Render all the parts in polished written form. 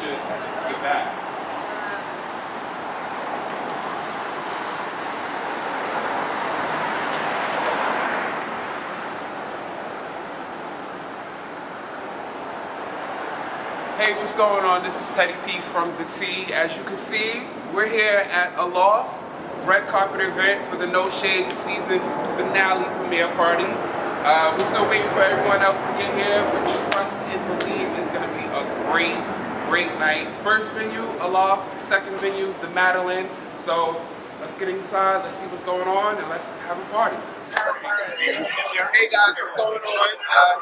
should get back. Hey, what's going on? This is Teddy P from The T. As you can see, we're here at Aloft red carpet event for the No Shade season finale premiere party. We're still waiting for everyone else to get here, but trust and believe it's going to be a great night. First venue, Aloft. Second venue, the Madeline. So let's get inside, let's see what's going on, and let's have a party. Hey guys, what's going on?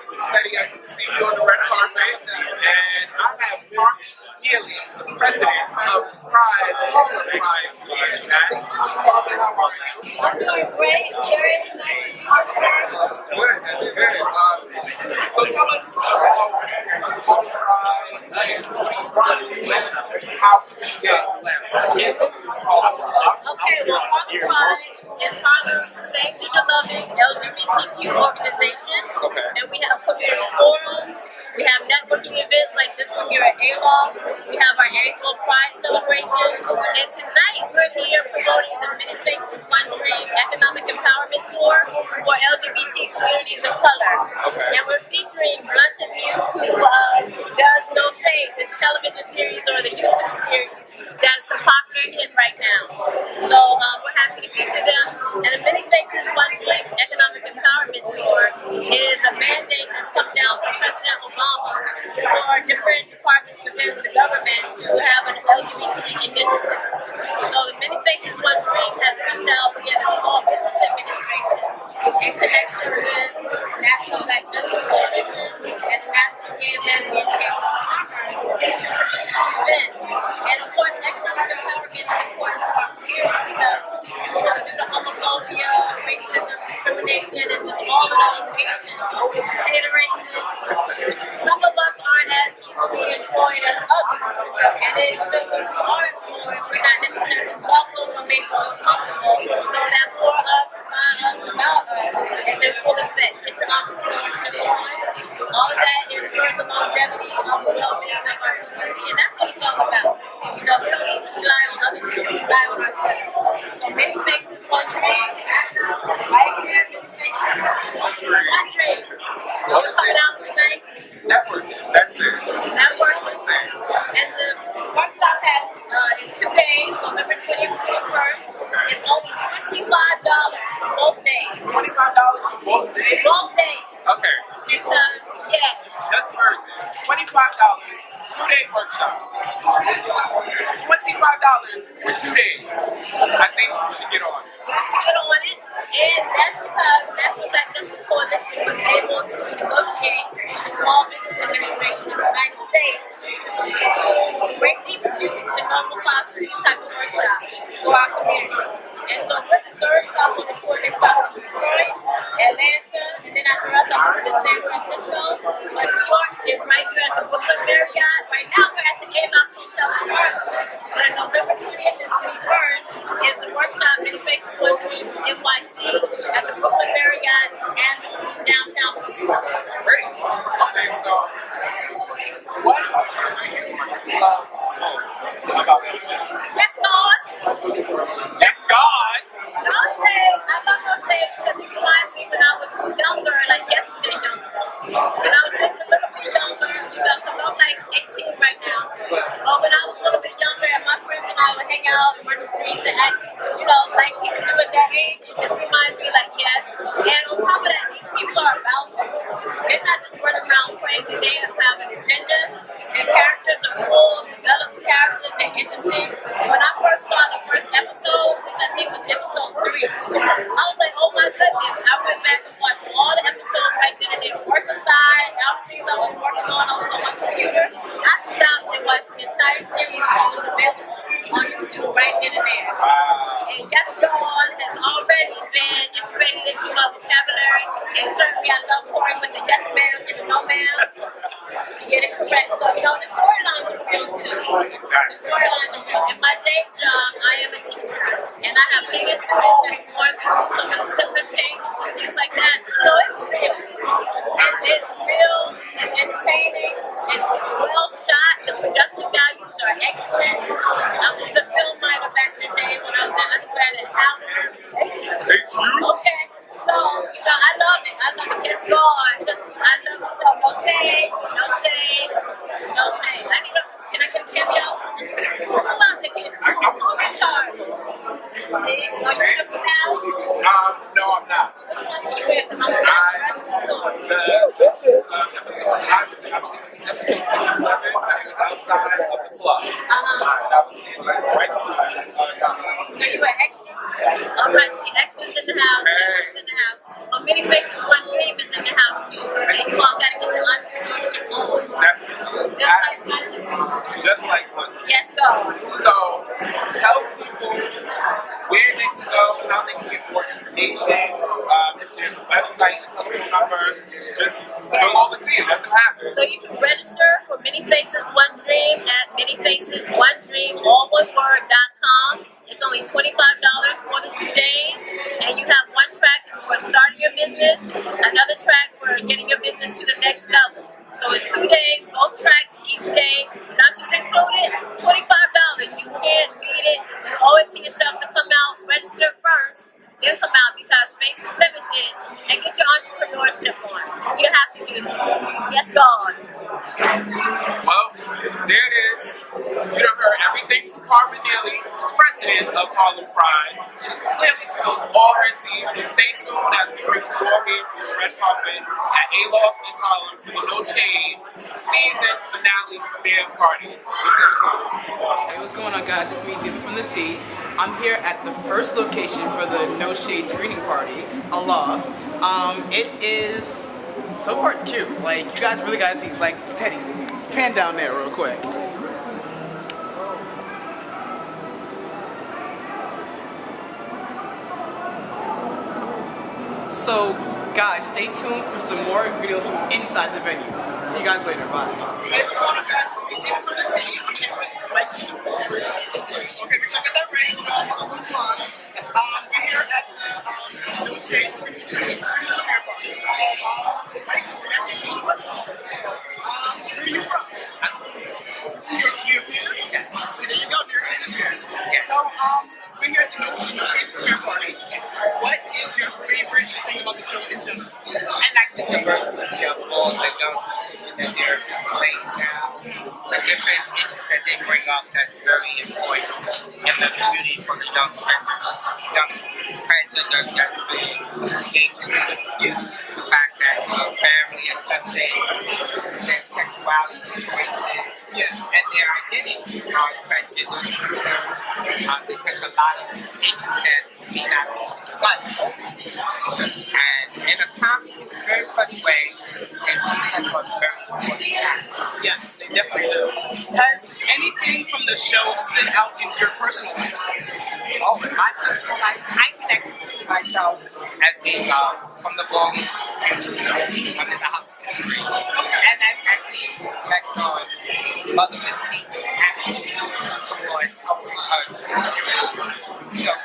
This is Teddy. As you can see, me on the red carpet, and I have Mark Healy, the president of Pride, Harlem Pride, here. How are you? I'm doing great. Very nice to be here today. Good, that's good. So tell us how you get into Harlem Pride. Okay, well, Harlem Pride is Harlem's safety to loving LGBTQ organization. Okay. And we have community forums, we have networking events like this one here at Aloft, we have our annual Pride celebration, and tonight we're here promoting the Many Faces One Dream Economic Empowerment Tour for LGBT communities of color. Okay. And we're featuring Blunted Muse, who does No Shade, the television series or the YouTube series that's a popular hit right now. So we're happy to feature them. And the Many Faces One Dream Economic Empowerment Tour is a mandate that's come down from President Obama for different departments within the government to have an LGBT initiative. So the Many Faces One Dream has reached out via the Small Business Administration in connection with National Black Justice Coalition and the National Gay and Lesbian Chamber of Commerce to produce an event. And of course, economic empowerment is important to our community because due to homophobia, racism, discrimination, and just all of those issues, hateration, some of us aren't as easily employed as others. And then when we are employed, we're not necessarily welcome or made feel comfortable. So that for us, by us, about us, is in full effect. It's an entrepreneurship on. All of that ensures the longevity of the well-being of our community. And that's what it's all about. You know, we don't need to rely on other people, we rely on ourselves. So Many Faces, One Dream. Right here, Many Faces, One Dream. What's coming out tonight? Networking, that's it. Networking. And the workshop is 2 days, November 20th, 21st. It's only $25 for both days. $25 for both days? Both days. Okay. Because, yes. Just heard this. $25, 2-day workshop. $25 for 2 days. I think you should get on it. You should get on it. And that's because National Black Justice Coalition was able to negotiate with the Small Business Administration of the United States to greatly reduce the normal cost for these type of workshops for our community. And so we're the third stop on the tour. They stopped in Detroit, Atlanta, and then after us, I'm moving to San Francisco. But New York is right here at the Brooklyn Marriott. Right now, we're at the Aloft Hotel in Harlem. But November 20th and 21st is the workshop Many Faces One Dream NYC at the Brooklyn Marriott and downtown Brooklyn. Great. Okay, so what do you love most about music? Yes, God. Yes, God. No Shade. I love No Shade because it reminds me when I was younger, like yesterday younger. When I was just a little bit younger, you know, because I'm like 18 right now. But when I was a little bit younger and my friends and I would hang out and run the streets and act, you know, like people do at that age, it just reminds me like, yes. And on top of that, these people are about something. They're not just running around crazy. They have an agenda. Their characters are full, developed characters. They're interesting. When I first saw the first episode, which I think was episode 3, I was like, oh my goodness. I went back and watched all the episodes right then and there. Work aside, all the things I was working on my computer. I stopped and watched the entire series that was available on YouTube right then and there. And Yes God has already been integrated into my vocabulary. And certainly I love pouring with the yes ma'am and the no ma'am. Get it correct. So, you know, the storylines are real too. The storylines are real. In my day job, I am a teacher. And I have many students that are going through some of the similar changes and things like that. So it's real. And it's real, it's entertaining, it's well shot, the production value number, just come over to you. Let them have it. So you can register for Many Faces One Dream at manyfacesonedream.com. It's only $25 for the 2 days, and you have one track for starting your business, another track for getting your business to the next level. So it's 2 days, both tracks each day. Lunch is included, $25. You can't beat it. You owe it to yourself to come out, register first, then come out because space is limited, and get your entrepreneurship on. You have to do this. Yes, God. Well, there it is. You done heard everything from Carmen Neely, president of Harlem Pride. She's clearly spilled all her tea, so stay tuned as we bring you more here from the red carpet at Aloft in Harlem for the No Shade season finale premiere party. Listen to song. Hey, what's going on, guys? It's me, David from the T. I'm here at the first location for the No Shade screening party, Aloft. It is, so far it's cute. Like, you guys really gotta see. Like, Teddy, pan down there real quick. So, guys, stay tuned for some more videos from inside the venue. See you guys later. Bye. Hey, what's going on, guys? It's David from the T. I'm here with Mike. Okay, we're talking about rain. You know, I'm a little blonde. We're here at the No Shade screening premiere party. Mike, we're at you. Where are you from? You're here? Yeah. So there you go. You're here. Yeah. So, we're here at the No Shade premiere party. What is your favorite thing about the show in general? I like the diversity of all the young children that they're playing now. The different issues that they bring up that's very important in the community for the young transgenders that's been engaging with the fact that family accepting their sexuality situation and their identity are transgenders concerned. They take a lot of issues that may not be discussed openly. And in a very funny way, they touch on very important topics. Yes, they definitely do. Has anything from the show stood out in your personal life? Oh, in my personal life, I can actually see myself as being from the ball. I'm in the house. And that's actually reflects on Mother Mystique's attitude towards her,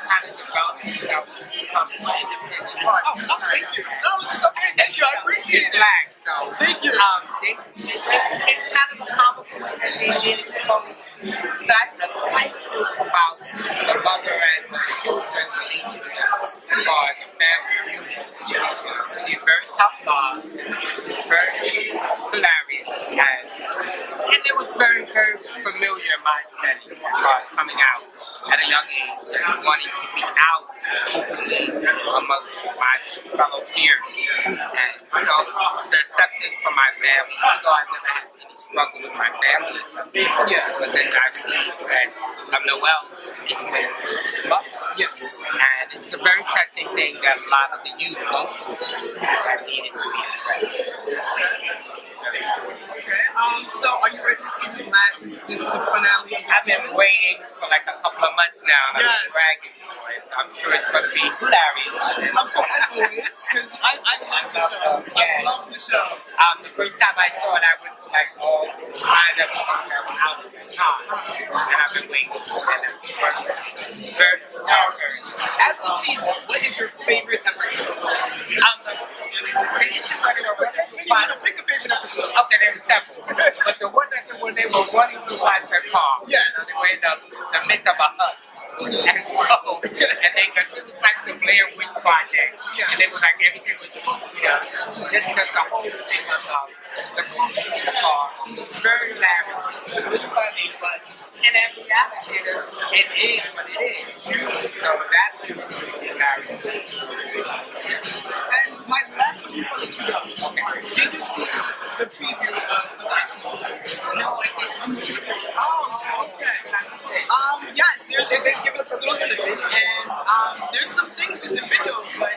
kind of strong, become an independent partner. Oh, thank you. No, it's okay. Thank you. I appreciate it. Black, so Thank you. it's kind of a comical way that they did it. So I a slight truth about the mother and children relationship or the family unit. Yes. She's very tough mom, very hilarious, and it was very, very familiar in my setting as far as coming out at a young age and wanting to be out openly amongst my fellow peers. And, the acceptance from my family, even though I never had any struggle with my family or something. But then I've seen that Noel's experience with his mother. Yes. And it's a very touching thing that a lot of the youth go through that needed to be addressed. Okay. So are you ready to see this the finale of the I've been season? waiting for like a couple of months now, and I've been bragging for it. So I'm sure it's going to be hilarious. Of course, as always, because I love the show. I love the show. The first time I saw it, I went to like all nine episodes that were out at the time, and I've been waiting for it. And it's very, very. As the season, what is your favorite episode? The issue where they were Pick a favorite episode. okay, there were several, but the one that when they were running through their car, Yes. they were in the midst of a hut. And so, and they got, it was like the Blair Witch Project, and it was like everything was, just the whole thing was the cruise in the car. It's very hilarious. It was funny, but in reality, it is what it is. So that was hilarious. And my last question before I let you go. Okay. Did you see the preview of the last season? No, I didn't. Oh, okay. Yes, they give us a little snippet, and there's some things in the video, but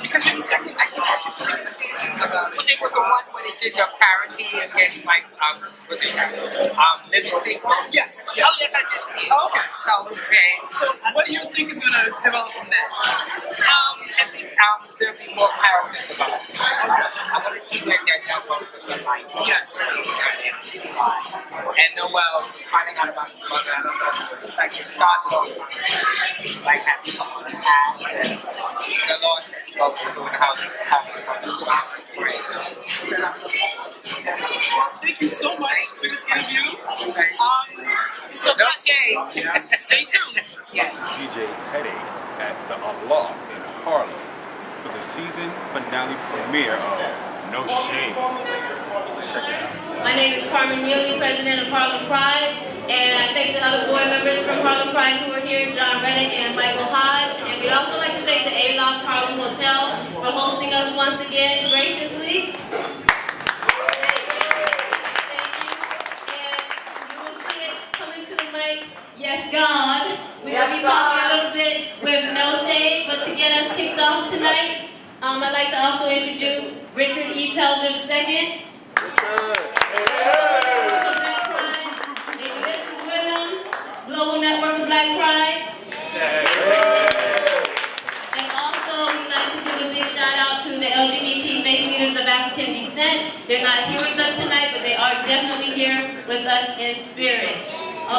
because I can actually explain the fans about it. they were the one when they did your parody against like what they have Living Single. Yes. Oh yes, I did see it. Oh, okay. So okay. So what do you think is going to develop from that? I think there'll be more characters developed. I want to see where Danielle goes with her life. Yes. And Noel finding out about his mother. I don't know. Like it started off like having something to add. The Lord said he goes to the house. Well, thank you so much for this interview. So No shade. stay tuned. Yes. DJ Headache at the Aloft in Harlem for the season finale premiere of No Shade. Check it out. My name is Carmen Neely, president of Harlem Pride, and I thank the other board members from Harlem Pride who are here, John Reddick and Michael Hodge. And we'd also like to thank the Aloft Harlem Hotel for hosting us once again graciously. Yes, God. We will be talking a little bit with No Shade, but to get us kicked off tonight, I'd like to also introduce Richard E. Pelger II. Mrs. Williams, Global Network of Black Pride. And also, we'd like to give a big shout out to the LGBT faith leaders of African descent. They're not here with us tonight, but they are definitely here with us in spirit.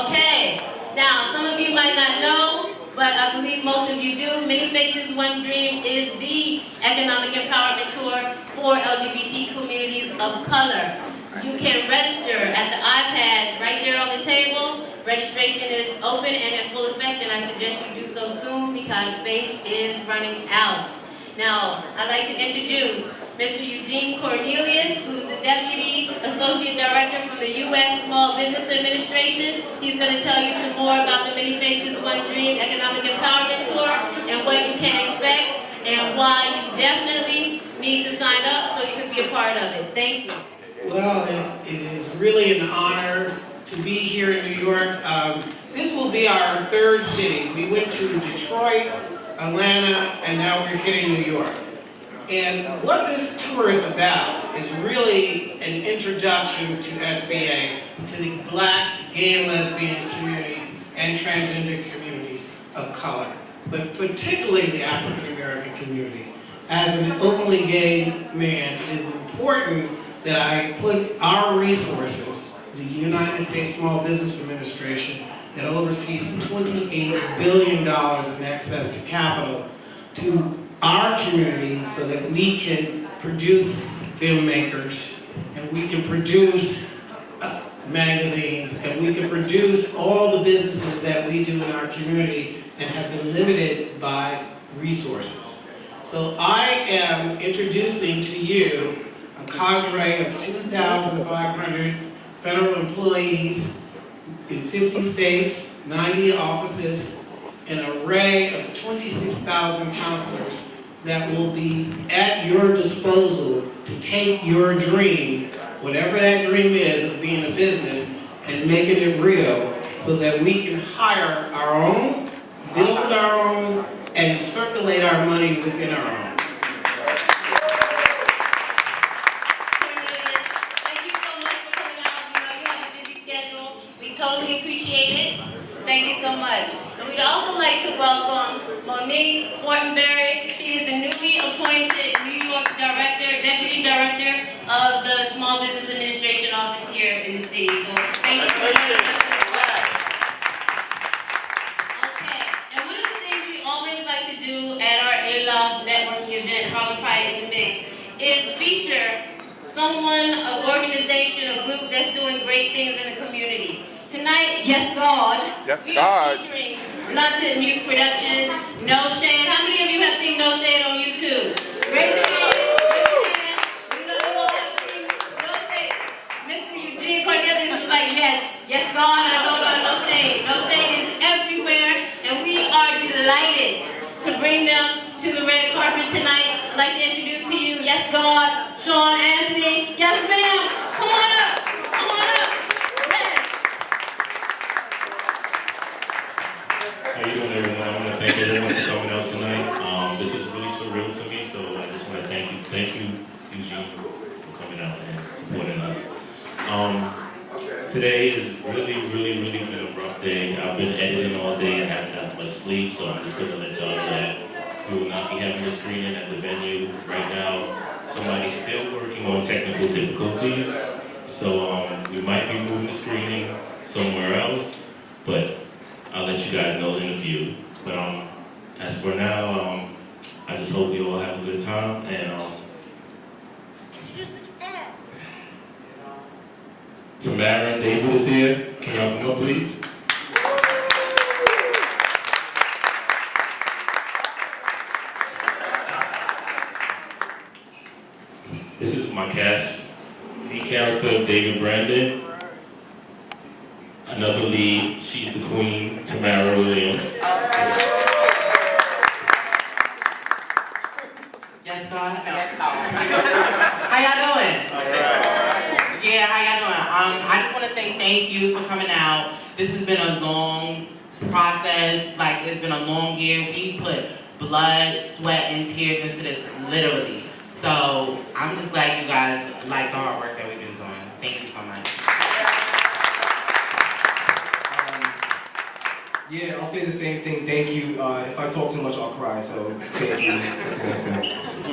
Okay. Now, some of you might not know, but I believe most of you do. Many Faces, One Dream is the economic empowerment tour for LGBT communities of color. You can register at the iPads right there on the table. Registration is open and in full effect, and I suggest you do so soon because space is running out. Now, I'd like to introduce Mr. Eugene Cornelius, who's the Deputy Associate Director from the U.S. Small Business Administration. He's going to tell you some more about the Many Faces, One Dream Economic Empowerment Tour and what you can expect and why you definitely need to sign up so you can be a part of it. Thank you. Well, it is really an honor to be here in New York. This will be our third city. We went to Detroit, Atlanta, and now we're hitting New York. And what this tour is about is really an introduction to SBA, to the Black, gay, and lesbian community and transgender communities of color, but particularly the African American community. As an openly gay man, it is important that I put our resources, the United States Small Business Administration, that oversees $28 billion in access to capital, to our community so that we can produce filmmakers and we can produce magazines and we can produce all the businesses that we do in our community and have been limited by resources. So I am introducing to you a cadre of 2,500 federal employees in 50 states, 90 offices, an array of 26,000 counselors that will be at your disposal to take your dream, whatever that dream is of being a business, and making it real so that we can hire our own, build our own, and circulate our money within our own. Thank you so much for coming out. You know you have a busy schedule. We totally appreciate it. Thank you so much. And we'd also like to welcome Monique Fortenberry. She is the newly appointed New York Deputy Director of the Small Business Administration Office here in the city. So thank you for joining us as well. Okay, and one of the things we always like to do at our Aloft networking event, Harlem Pride in the Mix, is feature someone, an organization, a group that's doing great things in the community. Tonight, Yes God, Yes, we God. are featuring Blunted Muse Productions, No Shade. How many of you have seen No Shade on YouTube? Raise your hand. Raise your hand. We know you all have seen No Shade. Mr. Eugene Cornelius was like, yes, yes God, I know about No Shade. No Shade is everywhere, and we are delighted to bring them to the red carpet tonight. I'd like to introduce to you, Yes God, Sean Anthony. Yes ma'am, come on up, come on up. How you doing, everyone? I want to thank everyone for coming out tonight. This is really surreal to me, so I just want to thank you, Eugene, Today has really been a rough day. I've been editing all day. I haven't gotten much sleep, so I'm just going to let y'all know that we will not be having a screening at the venue right now. Somebody's still working on technical difficulties, so we might be moving the screening somewhere else, but I'll let you guys know in a few. But as for now, I just hope you all have a good time, and Tamara and David is here. Can y'all come up, please? This is my cast. Lead character, David Brandon. Another lead, she's the queen, Tamara Williams. Yes, God. How y'all doing? All right. Yeah, how y'all doing? I just want to say thank you for coming out. This has been a long process. Like, it's been a long year. We put blood, sweat, and tears into this, literally. So I'm just glad you guys like the hard work that we've been doing. Thank you so much. Yeah, I'll say the same thing. Thank you. If I talk too much, I'll cry. So thank you. That's the next thing.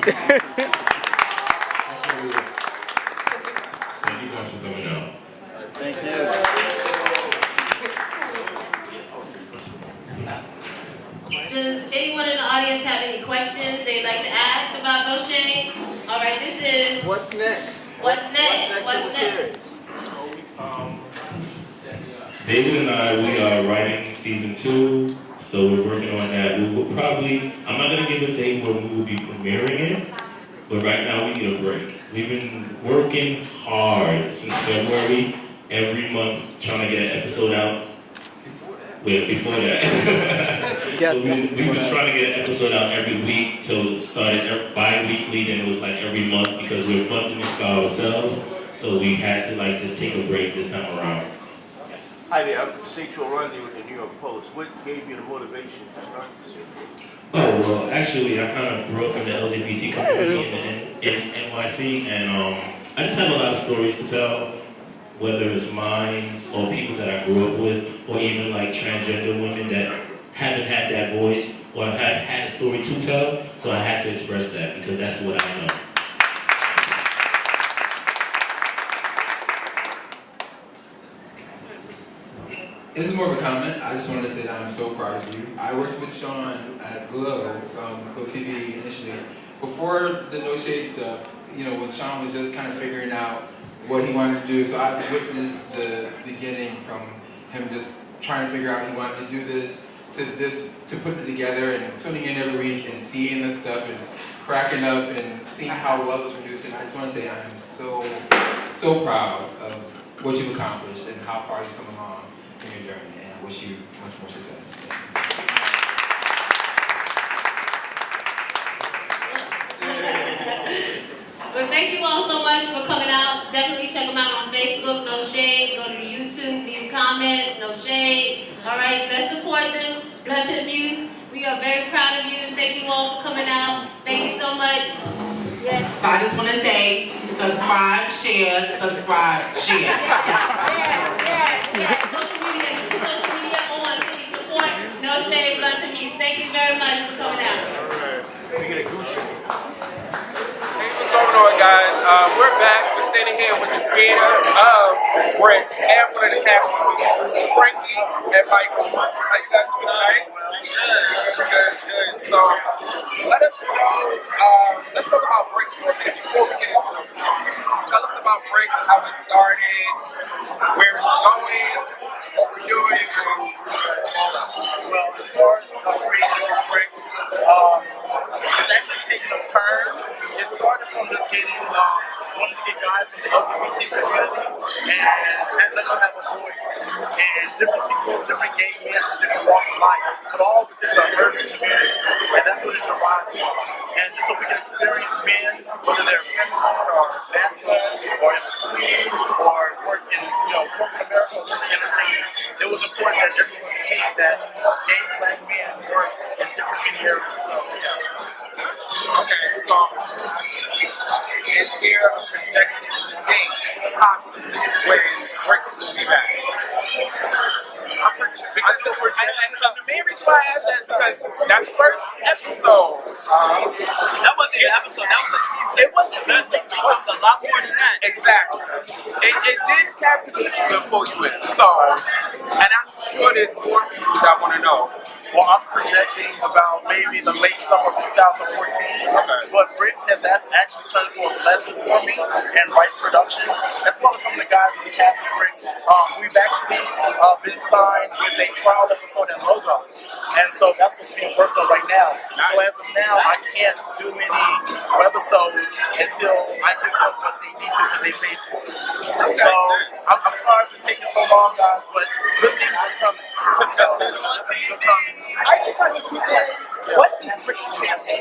That's really it. Thank you guys for coming out. Thank you. Does anyone in the audience have any questions they'd like to ask about No Shade? All right, this is... What's next? What's next? What's next? David and I, we are writing season 2, so we're working on that. We will probably, I'm not going to give a date when we will be premiering it, but right now we need a break. We've been working hard since February, every month, trying to get an episode out. Wait, before that. We've been trying to get an episode out every week till it started bi-weekly, then it was like every month because we're funding it for ourselves, so we had to like just take a break this time around. Hi there, I'm Sachel Rundy with the New York Post. What gave you the motivation to start this series? Oh, well, actually, I kind of grew up in the LGBT community in NYC, and I just have a lot of stories to tell, whether it's mine or people that I grew up with, or even like transgender women that haven't had that voice or have had a story to tell, so I had to express that because that's what I know. This is more of a comment. I just wanted to say that I'm so proud of you. I worked with Sean at Glow, Glow TV initially. Before the No Shade stuff, you know, when Sean was just kind of figuring out what he wanted to do. So I've witnessed the beginning from him just trying to figure out he wanted to do this, to putting it together and tuning in every week and seeing this stuff and cracking up and seeing how well it was produced. And I just want to say I am so proud of what you've accomplished and how far you've come along in your journey, and I wish you much more success. Well, thank you all so much for coming out. Definitely check them out on Facebook, No Shade. Go to the YouTube, leave comments, No Shade. All right, let's support them. Blood to the Muse. We are very proud of you. Thank you all for coming out. Thank you so much. Yes. So I just want to say, subscribe, share, subscribe, share. Yes. Social media on. Please support No Shade, Blood to Muse. Thank you very much for coming out. All right. We get a goose. Hey, what's going on, guys? We're back. We're standing here with the creator of Bricks and one of the cast members, Frankie and Michael. How you guys doing tonight? Good. So, let us know. Let's talk about Bricks for a minute before we get into the show. Tell us about Bricks, how it started, where it's going, what we're doing. Well, as far as the creation of Bricks, it's actually taken a turn. It started from just getting wanted to get guys from the LGBT community and let them have a voice. And different people, different gay men from different walks of life, but all within the urban community. And that's what it derives from. And just so we can experience men, whether they're feminine or idea of projecting the thing possibly when Bricks will be back? And the main reason why I asked that is because that first episode, That wasn't an episode, that was a teaser. it was a teaser. It becomes a lot more than that. Exactly. It did captivate you and pull you in. So, and I'm sure there's more people that want to know. Well, I'm projecting about maybe the late summer of 2014. Okay. But Bricks has actually turned into a blessing for me and Rice Productions, as well as some of the guys in the cast of Bricks. We've actually been signed with a trial episode in Logo. And so that's what's being worked on right now. So as of now, I can't do any webisodes until I give them what they need to because they paid for it. So I'm sorry for taking so long, guys, but good things are coming. Good things are coming. I just want to what does Bricks stand for?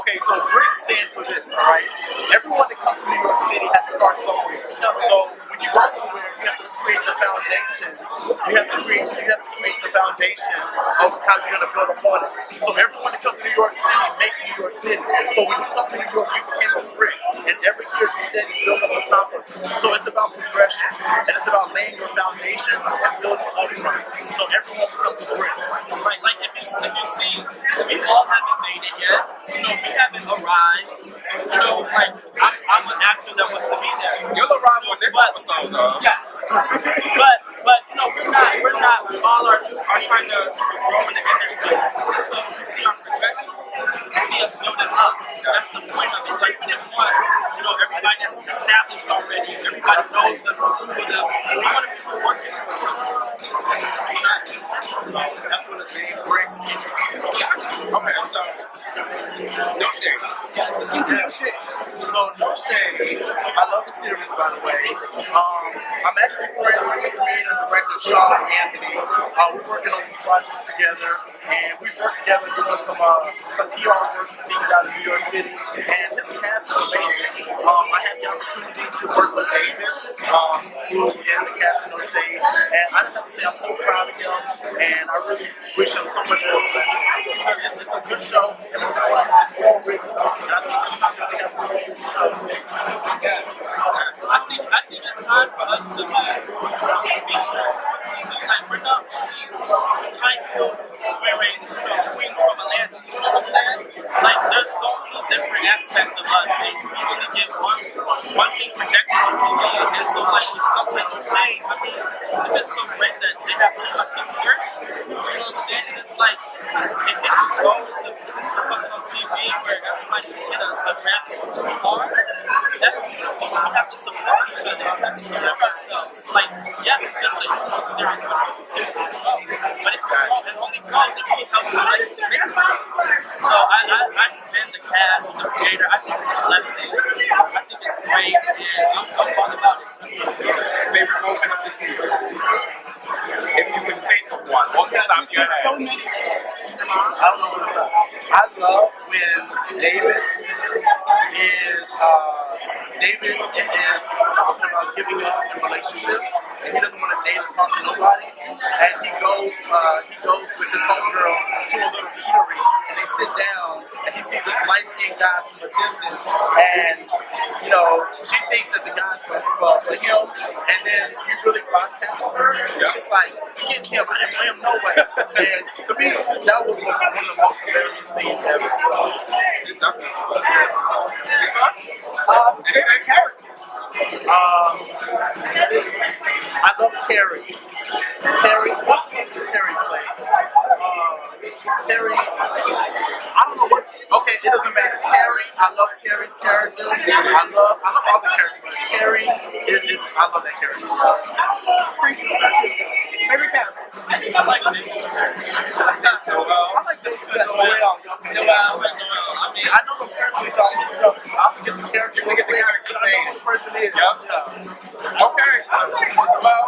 Okay, so Bricks stand for this, all right? Everyone that comes to New York City has to start somewhere. So when you go somewhere, you have to create the foundation. You have to create the foundation of how you're gonna build upon it. So everyone that comes to New York City makes New York City. So when you come to New York, you became a brick. And every year you steady building on top of it. So it's about progression. And it's about laying your foundations and building up from it. So everyone becomes a brick. Right, like if you see, we all haven't made it yet. You know, we haven't arrived. You know, like I'm an actor that wants to be there. You'll arrive on this episode, though. Yes, but you know, we're not. We all are trying to grow in the industry. And so we see our progression. We see us building up. That's the point of it. Like we didn't want, you know, everybody that's established already. Everybody knows them, who them. We want to be working towards something. So that's what the name Bricks is. Okay, so no shade. Yes, let's get to No Shade. So No Shade, I love the series, by the way. I'm actually friends with the creator and director Sean Anthony. We're working on some projects together, and we've worked together doing some PR work for things out in New York City. And his cast is amazing. I had the opportunity to work with David, who's in the cast of No Shade, and I just have to say I'm so proud of him, and I really wish him so much more blessings. It's a good show, and it's well written. And I think it's not going to be a good show. I think it's time for us to be featured on TV. Like we're not like wearing queens from Atlanta. You know what I'm saying? Like there's so many different aspects of us, and we only get one thing projected on TV. And so like with something like No Shade, I mean, it's just so great that they have so much support. You know what I'm saying? And it's like if you go into something on TV where everybody can get a grasp of who we are, that's we have to support each other. We have to support ourselves. Like, yes, it's just a YouTube series, but YouTube series will grow. But it only grows if we help others to make it grow. So I commend the cast, the creator. I think it's a blessing. I think it's great, and I'm all about it. Favorite moment of the season? If you can think of one, what can top of your head? So many. I don't know what it's up. I love when David is talking about giving up in relationships, and he doesn't want to date or talk to nobody. And he goes with his homegirl to a little eatery, and they sit down, and he sees this light-skinned guy from a distance, and you know she thinks that the guy's for him, and then he really bypasses her. And she's like, "Forget him! I didn't want him no way." And to me, that was one of the most hilarious scenes ever. Favorite character? I love Terry. What character Terry plays? Terry, I don't know what. Okay, it doesn't matter. Terry, I love Terry's character. I love all the characters, but Terry is I love that character. Favorite character? I think I like David. I like David. Noel. I know the person is on. I forget the character. I know the person is. Okay. Well,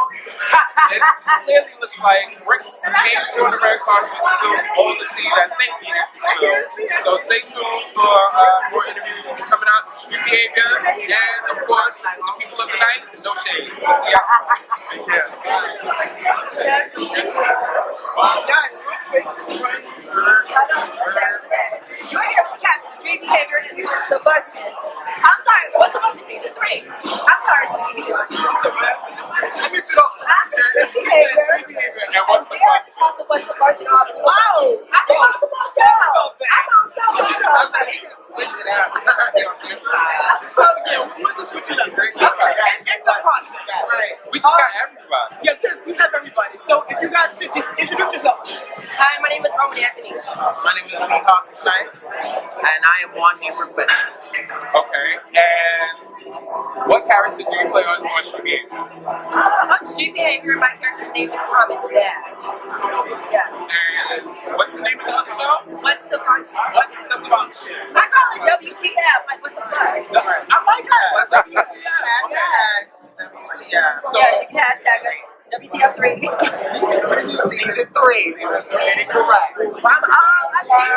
it clearly looks like Bricks came through on the red carpet and spilled all the tea that they needed to spill. So stay tuned for more interviews coming out, Street Behavior, and of course, the people of the night, No Shade. We'll see y'all soon. Take care. Guys, you're here with Captain Street Behavior and the budget. I'm sorry, what's the budget season 3? Juan Gabriel Finch. Okay, and what character do you play on Street Behavior? On Street Behavior, my character's name is Thomas Dash. Yeah. And what's the name of the other show? What's the function? What's the function? I call it WTF, like what the fuck? I like that. Hashtag WTF. So, Yeah, you can hashtag it. WTF3. Season 3. Get it correct. I'm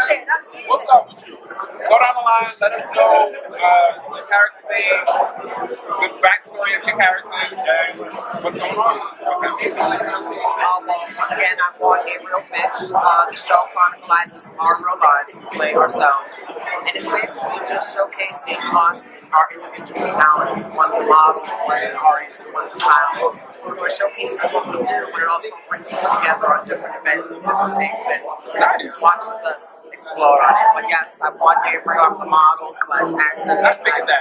seasoned. what's up with you? Go down the line, let us know the character name, the backstory of your characters, and what's going on with the season. Again, I'm Juan Gabriel Finch. The show chronicles our real lives. We play ourselves. And it's basically just showcasing us, our individual talents. One's a model, one's an artist, one's a stylist. So it showcases what we do, but it also brings us together on different events and different things. And it just watches us explode on it. But yes, I'm Juan Gabriel. I'm the model / actor /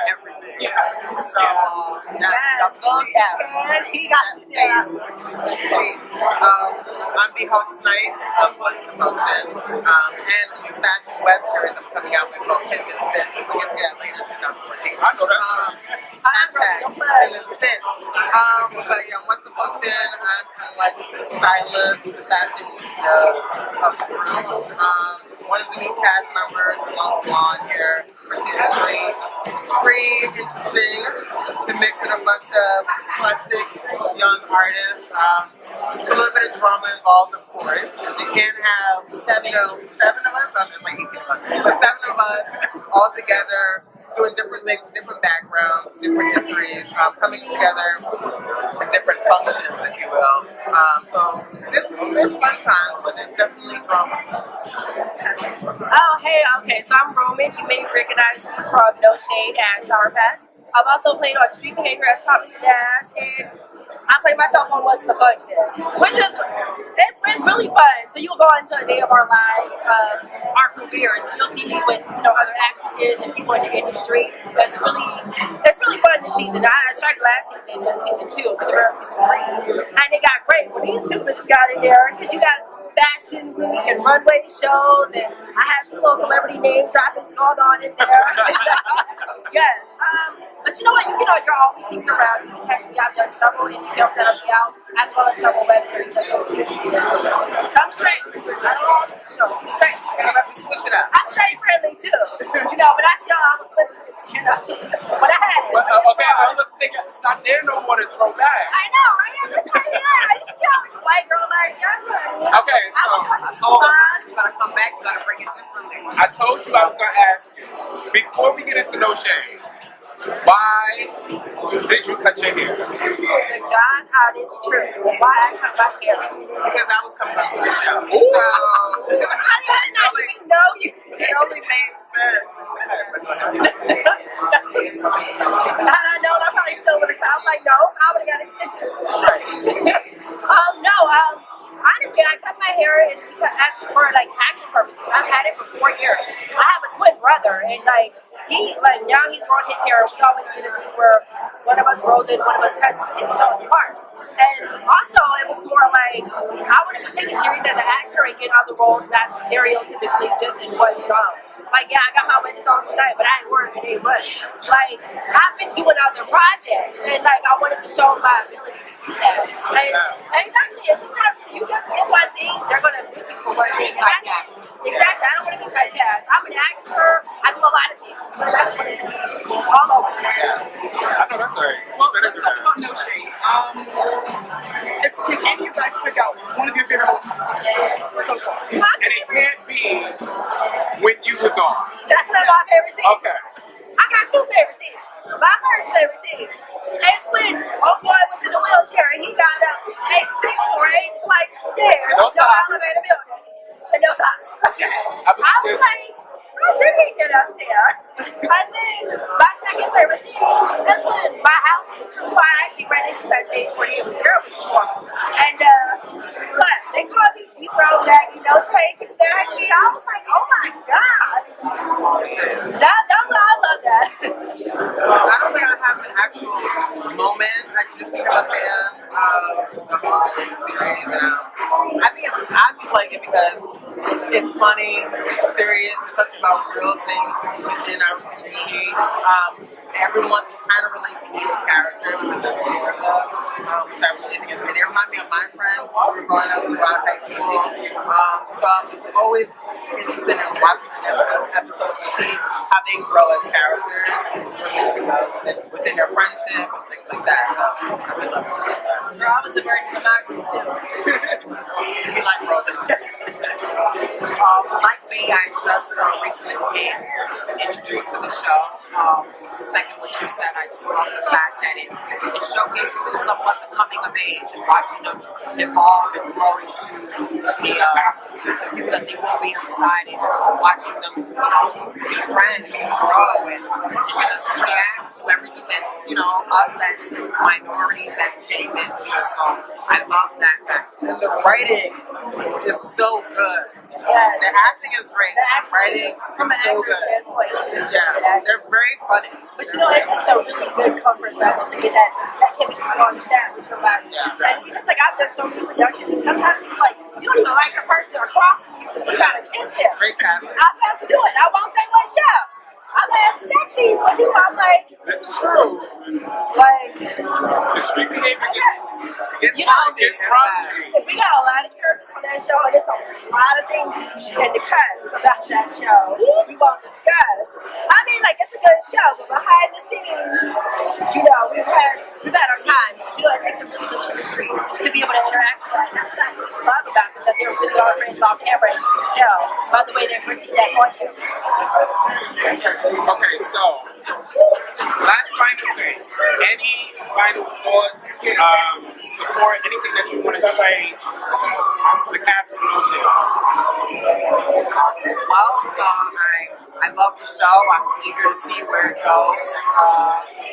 everything. Yeah. So that's WTF. And he got I'm Behawks Nights of What's the Function, and a new fashion web series I'm coming out with called Pin and Stitch, but we'll get to that later in 2014. I know that. Hashtag Pin and Stitch. But yeah, What's the Function, I'm kind of like the stylist, the fashionista of the group. One of the new cast members, along with Juan here for season 3. It's pretty interesting to mix in a bunch of eclectic young artists. There's a little bit of drama involved, of course, because you can't have, 7 of us, I'm just like 18 of us, but 7 of us all together doing different things, different backgrounds, different histories, coming together at different functions, if you will. So it's fun times, but there's definitely drama. Oh, hey, okay, so I'm Roman. You may recognize me from No Shade as Sour Patch. I've also played on Street Behavior as Thomas Dash, and I play myself on What's the Function, which is, it's really fun. So you'll go into a day of our lives, our careers, and you'll see me with, other actresses and people in the industry. It's really fun this season. I started last season in season 2, but we're on season 3. And it got great when these two bitches got in there, because you got Fashion Week and runway shows, and I had some little celebrity name droppings going on in there. Yes. But you know what? You're always thinking around. You can catch me. I've done several indie films that I'll be out, as well as several web series that you'll see. I'm straight. I don't know. I'm straight. Switch it up. I'm straight friendly too. But I was flipping, but I had it. Okay, I was thinking, it's not there no more to throw back. I know, right? I just got here. I used to yell like a white girl like, yes, Okay, so you gotta come back, you gotta bring it differently. I told you I was gonna ask you, before we get into No Shade, why did you cut your hair? The God honest truth. Why I cut my hair? Because I was coming up to the show. So, I didn't even know you. It only made sense. Had I known, I probably still would have come. I'm like, no, I would have got extensions. Honestly, I cut my hair for acting purposes. I've had it for 4 years. I have a twin brother, and now he's growing his hair. We always did a thing where one of us grows it, one of us cuts it until it's apart. And also, it was more like I wanted to take it serious as an actor and get other roles, not stereotypically just in one zone. I got my wedges on tonight, but I ain't worried if it ain't money. I've been doing other projects, and I wanted to show my ability to do that. And exactly, if it's time for you just get one thing, they're gonna pick you for one thing. Exactly, I don't want to be typecast. I'm an actor. I do a lot of things, but I just wanted to be all over. I know that's right. Well, let's talk about No Shade. Can any of you guys pick out one of your favorite moments so far? And it can't be when you was on. That's not my favorite scene. Okay. I got 2 favorite scenes. My first favorite scene is when Homeboy was in the wheelchair and he got up 6 or 8 flights of stairs, no elevator building, and no sign. I was like, how did he get up there? And then my second favorite scene is when my house is through, who I actually ran into at stage 48 with Zero performance. And they called me Deep Road Maggie, no fake Maggie. I was like, oh my God. I love that. I don't think I have an actual moment. I just became a fan of the whole series, and I just like it because it's funny, it's serious, it talks about real things within our community. Everyone kind of relates to each character because there's four of them, which I really think is great. They remind me of my friends when we were growing up throughout high school. So I was always interested in watching the episodes to see how they grow as characters within their friendship and things like that. So I really love it. Girl, I was the virgin of my group too. You like Rogan? Like me, I just recently became introduced to the show. To second what you said, I just love the fact that it showcases somewhat the coming of age and watching them evolve and grow into the people that they will be in society. Just watching them, be friends and grow and just react to everything that, us as minorities as city men do. So I love that fact. And the writing is so good. Yes. The acting is great. The writing is so good. Yeah, they're very funny. But it takes a really good comfort level to get that chemistry on set with somebody. Yeah. And because I've done so many productions, and sometimes it's like you don't even like the person across from you, but you gotta kiss them. Great casting. I've had to do it. I won't say what show. I've had sex scenes with people. I'm like, This is true. like, The street behavior gets it's raunchy. we got a lot of characters on that show, and there's a lot of things in the cuts about that show we won't discuss. I mean, like, it's a good show, but behind the scenes, we've had our time. But, it takes a really good chemistry to be able to interact with that. And that's what I love about them, that they're really our friends off camera, and you can tell by the way they perceive that on camera. Okay, so last final thing. Any final thoughts, support, anything that you want to say to the cast of No Shade? Well, I love the show. I'm eager to see where it goes.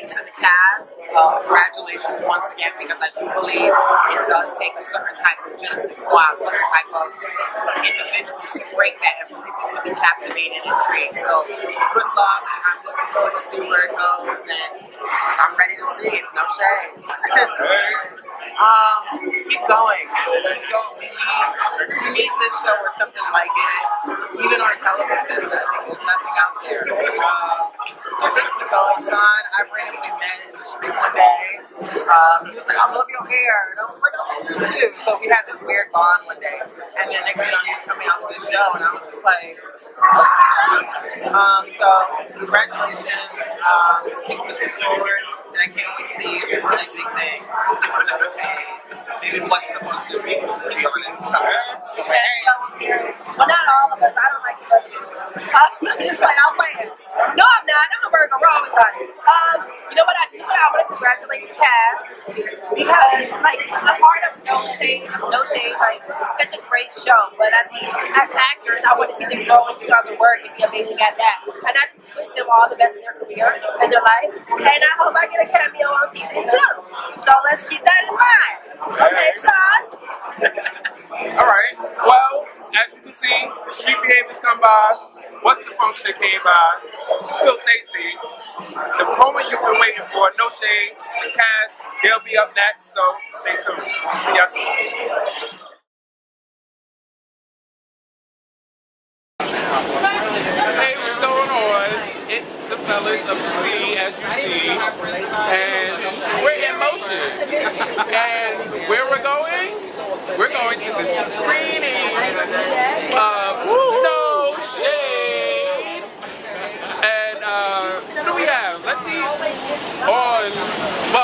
To the cast, congratulations once again, because I do believe it does take a certain type of certain type of individual to break that and for people to be captivated and intrigued. So good luck. I'm looking forward to see where it goes, and I'm ready to see it. No shade. Keep going. We need this show or something like it. Even on television, I think there's nothing out there. So just keep going, Sean. I randomly met in the street one day. He was like, I love your hair. And I was like, I love you too. So we had this weird bond one day. And then next thing you know, he's coming out with this show. And I was just like, so congratulations. Keep pushing forward. And I can't wait to see really big things. No Shade. Maybe what's the function be on it. So, Well, not all of us. I don't like the other bitches. I'm just like, I'm playing. No, I'm not. I'm a Virgo. We're always on it. You know what I do? I want to congratulate the cast because, like, a part of No Shade, like, it's a great show. But I think as actors, I want to see them go and do other work and be amazing at that. And I just wish them all the best in their career and their life. And I hope I get a cameo on season 2. So let's keep that in mind. Okay, Sean? All right. Well, as you can see, Street Behaviors come by. What's the Function came by. Spilt 18. The moment you've been waiting for. No Shade. The cast. They'll be up next. So stay tuned. See y'all soon. Hey, what's going on? It's the fellas of the T, as you see, and we're in motion. And where we're going? We're going to the screening of No Shade. And who do we have? Let's see.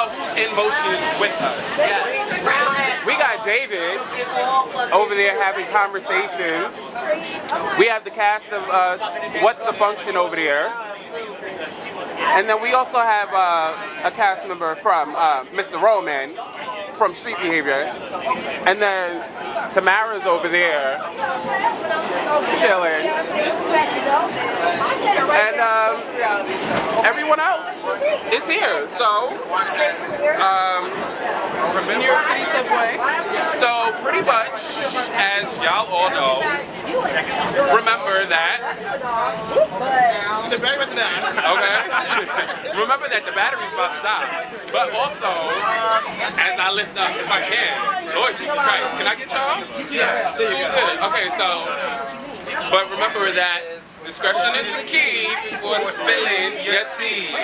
Who's in motion with us? Yes. We got David over there having conversations. We have the cast of What's the Function over there. And then we also have a cast member from Mr. Roman from Street Behavior. And then Tamara's over there chilling. And everyone else is here. So New York City subway. So pretty much, as y'all all know, remember that. The battery about to die. Okay. Remember that the battery's about to die. But also, as I lift up, if I can, Lord Jesus Christ, can I get y'all? Yes. There you go. Okay, so, but remember that discretion is the key before spilling your tea.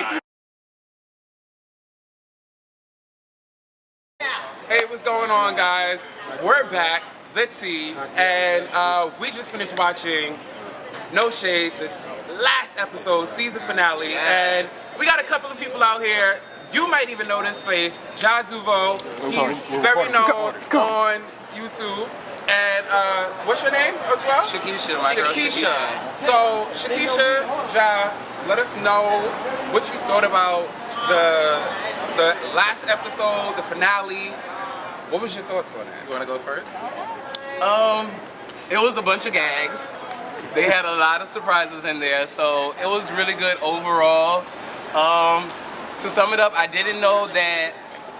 Hey, what's going on, guys? We're back, the Tea, and we just finished watching No Shade, this last episode, season finale, and we got a couple of people out here. You might even know this face, Ja Duvo. He's very known on YouTube. And what's your name as well? Shakisha, my girl Shakisha. So, Shakisha, Ja, let us know what you thought about the last episode, the finale. What was your thoughts on that? You want to go first? It was a bunch of gags. They had a lot of surprises in there, so it was really good overall. To sum it up, I didn't know that,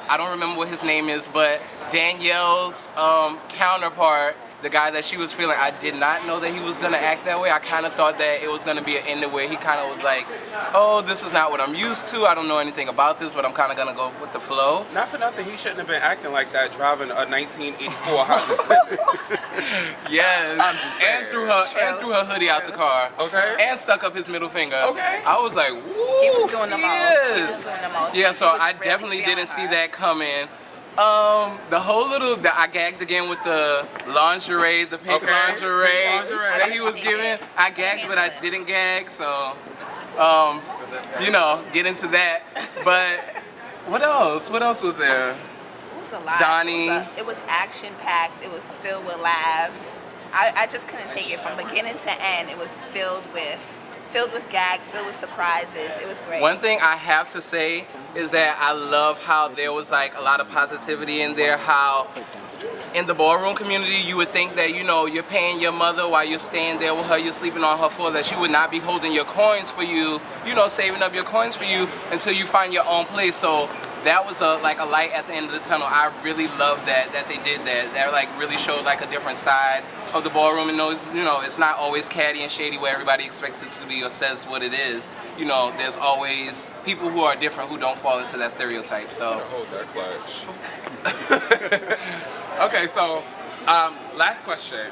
I don't remember what his name is, but Danielle's counterpart, the guy that she was feeling, I did not know that he was gonna act that way. I kind of thought that it was gonna be an ending where he kind of was like, oh, this is not what I'm used to. I don't know anything about this, but I'm kind of gonna go with the flow. Not for nothing, he shouldn't have been acting like that, driving a 1984 Honda Civic. Yes. I'm just saying. And threw her hoodie out the car. Okay. And stuck up his middle finger. Okay. I was like, woo. He was doing the most. He was doing the most. Yeah, so He was I really definitely feeling didn't see her. that coming. The whole little, I gagged again with the lingerie, the pink lingerie that he was giving. I gagged, but I didn't gag, so, you know, get into that. But what else? What else was there? It was a lot. Donnie. It was action packed. It was filled with laughs. I just couldn't take it from beginning to end. It was filled with gags, filled with surprises. It was great. One thing I have to say is that I love how there was like a lot of positivity in there, how in the ballroom community you would think that, you know, you're paying your mother while you're staying there with her, you're sleeping on her floor, that she would not be holding your coins for you, you know, saving up your coins for you until you find your own place. So that was like a light at the end of the tunnel. I really love that they did that. That like really showed like a different side of the ballroom, and you know, it's not always catty and shady where everybody expects it to be or says what it is. You know, there's always people who are different who don't fall into that stereotype. So hold that clutch. Okay, so last question.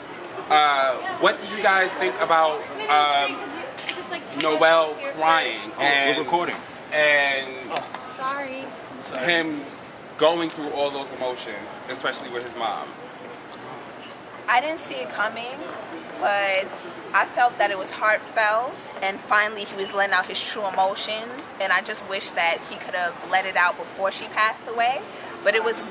What did you guys think about Noel crying and we're recording and Sorry. him going through all those emotions, especially with his mom? I didn't see it coming, but I felt that it was heartfelt, and finally he was letting out his true emotions, and I just wish that he could have let it out before she passed away. But it was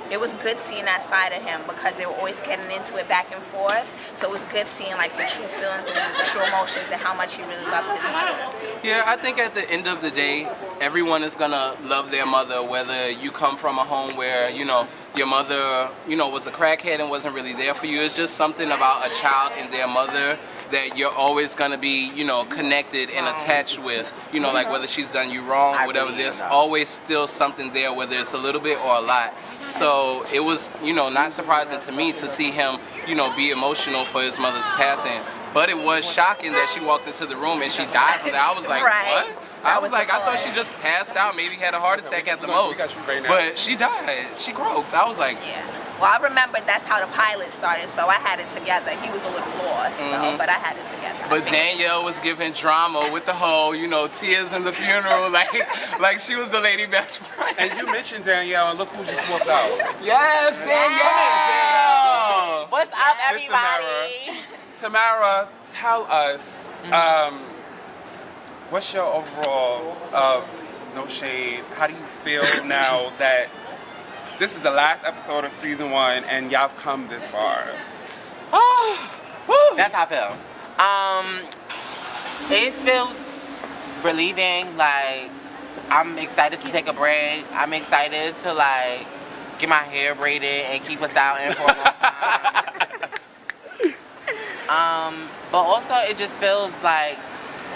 good seeing that side of him, because they were always getting into it back and forth. So it was good seeing like the true feelings and the true emotions and how much he really loved his mother. yeah, I think at the end of the day, everyone is gonna love their mother, whether you come from a home where, you know, your mother, you know, was a crackhead and wasn't really there for you. It's just something about a child and their mother that you're always gonna be, you know, connected and attached with. You know, like whether she's done you wrong, whatever, there's always still something there, whether it's a little bit or a lot. So it was, you know, not surprising to me to see him, you know, be emotional for his mother's passing. But it was shocking that she walked into the room and she died from that. I was like, Right. what? I was like, I thought she just passed out, maybe had a heart attack at the most. But she died. She croaked. I was like, Yeah. Well, I remembered that's how the pilot started, so I had it together. He was a little lost, though, but I had it together. But Danielle was giving drama with the whole, you know, tears in the funeral, like she was the lady best friend. And you mentioned Danielle, and look who just walked out. Yes, Danielle! What's up, everybody? Tamara, tell us, what's your overall of No Shade? How do you feel now that this is the last episode of season 1 and y'all have come this far? That's how I feel. It feels relieving. Like, I'm excited to take a break. I'm excited to like get my hair braided and keep a style in for a long time. But also it just feels like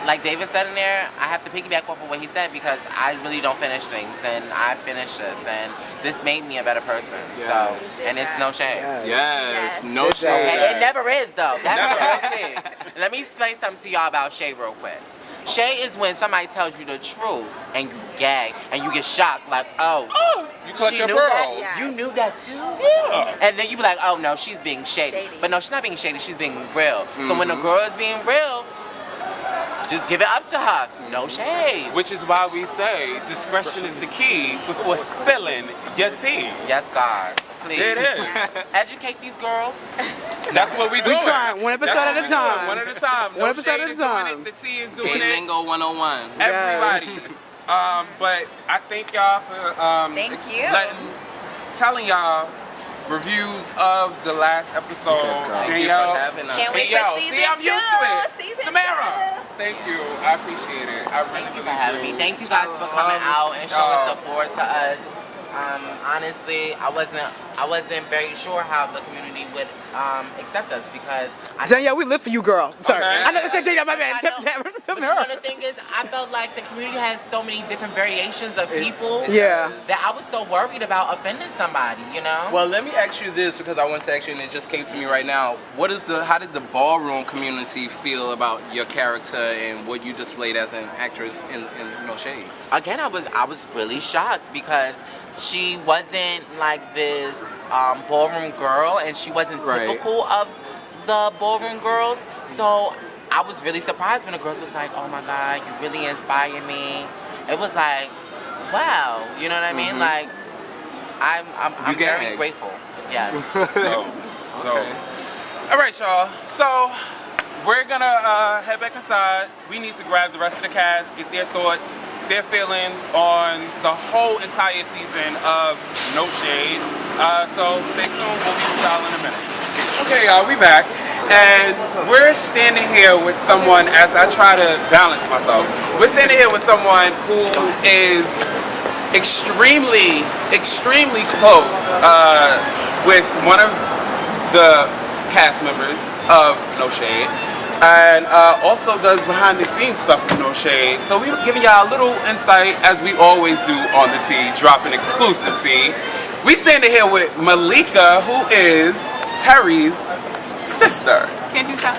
like David said in there, I have to piggyback off of what he said because I really don't finish things, and I finished this, and this made me a better person. So, and it's no shade. Yes, no shade. Okay, it never is though. That's the real thing. Let me explain something to y'all about shade real quick. Shade is when somebody tells you the truth and you gag and you get shocked like, oh, you caught she your knew pearls. that? You knew that too? Yeah. And then you be like, oh no, she's being shady. But no, she's not being shady, she's being real. So when the girl is being real, just give it up to her. No shade. Which is why we say discretion is the key before spilling your tea. Yes, God. Please. It is. Educate these girls. That's what we doing. We trying one episode at a time. One at a time. One episode at a time. The T is doing Gay it. Lingo 101. Everybody. But I thank y'all for telling y'all reviews of the last episode. Danielle. Can't wait for season 2. I'm used to it. Season Tamara. Thank you. I appreciate it. I really, Thank you for having me. Thank you guys for coming out and showing support to us. Honestly, I wasn't very sure how the community would accept us because Danielle, we live for you, girl. Sorry. Okay. I know it's Danielle, my man. But you know the thing is, I felt like the community has so many different variations of people. Yeah. That I was so worried about offending somebody, you know? Well, let me ask you this because I want to ask you, and it just came to me right now. How did the ballroom community feel about your character and what you displayed as an actress in No Shade? Again, I was really shocked because she wasn't like this ballroom girl, and she wasn't typical of the ballroom girls. So I was really surprised when the girls was like, "Oh my God, you really inspire me." It was like, wow, you know what I mean? Like, I'm very grateful. Yes. Dope. All right, y'all. So we're gonna head back inside. We need to grab the rest of the cast, get their thoughts, their feelings on the whole entire season of No Shade. So stay tuned. We'll be with y'all in a minute. Okay, y'all, we back. And we're standing here with someone, as I try to balance myself, we're standing here with someone who is extremely close with one of the cast members of No Shade. And also does behind the scenes stuff with No Shade. So we're giving y'all a little insight, as we always do on the T, dropping exclusive tea. We standing here with Malika, who is Terry's sister. Can't you tell?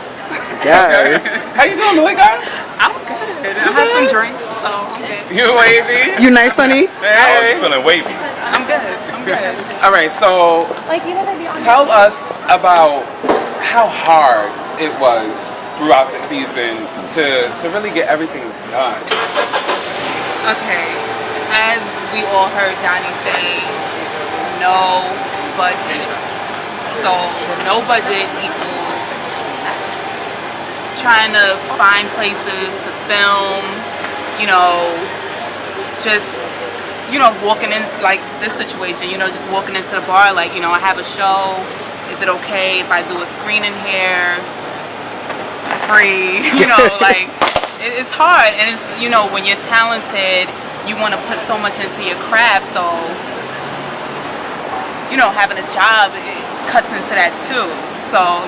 Yes. How you doing, Malika? I'm good. I had some drinks, so I'm good. You wavy? You nice, honey? Hey. I was feeling wavy. I'm good. I'm good. All right, so tell us about how hard it was throughout the season to really get everything done. Okay. As we all heard Donnie say, no budget. So no budget equals trying to find places to film, just, walking in, like this situation, just walking into the bar, like, I have a show, is it okay if I do a screening here for free? Like, it's hard, and it's, when you're talented, you want to put so much into your craft, so, having a job, it cuts into that too. So,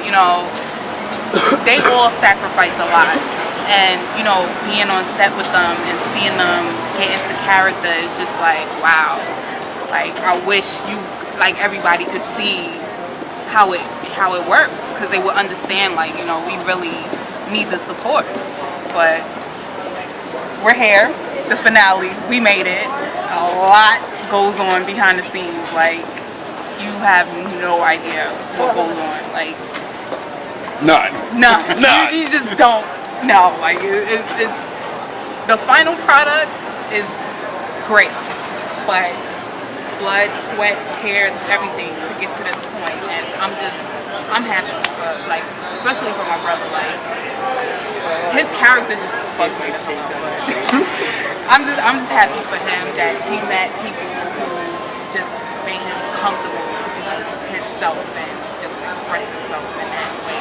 they all sacrifice a lot. And, being on set with them and seeing them get into character is just like, wow. Like, I wish everybody could see how it works, because they would understand, like, we really need the support. But we're here, the finale, we made it. A lot goes on behind the scenes, like, you have no idea what goes on, like, None. You just don't know. Like, it's the final product is great, but blood, sweat, tears, everything to get to this point, and I'm happy for, like, especially for my brother. Like, his character just bugs me to come out, but I'm just happy for him that he met people who just made him comfortable to be himself and just express himself in that way.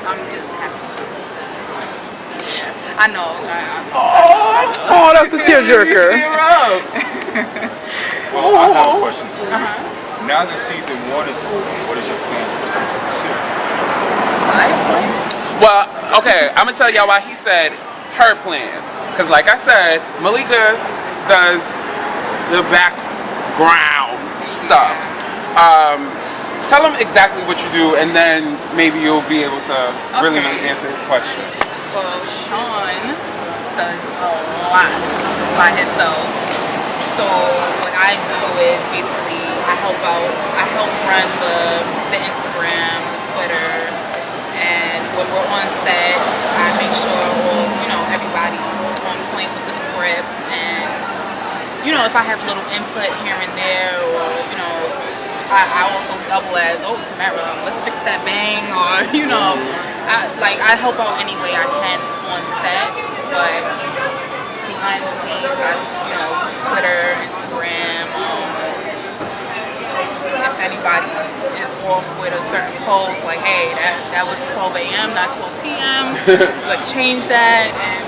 I'm just happy to be here. I know. Oh, that's a tearjerker. Well, I have a question for you. Now that season 1 is over, what is your plans for season 2? Well, okay, I'm gonna tell y'all why he said her plans. Because like I said, Malika does the background stuff. Tell him exactly what you do, and then maybe you'll be able to really answer his question. Well, Sean does a lot by himself. So what I do is basically I help run the Instagram, the Twitter, and when we're on set, I make sure everybody's on point with the script, and if I have a little input here and there, or I also double as, Tamara, let's fix that bang, or I help out any way I can on set, but behind the scenes, Twitter, Instagram, if anybody is off with a certain post, like, hey, that was 12 a.m., not 12 p.m., let's change that, and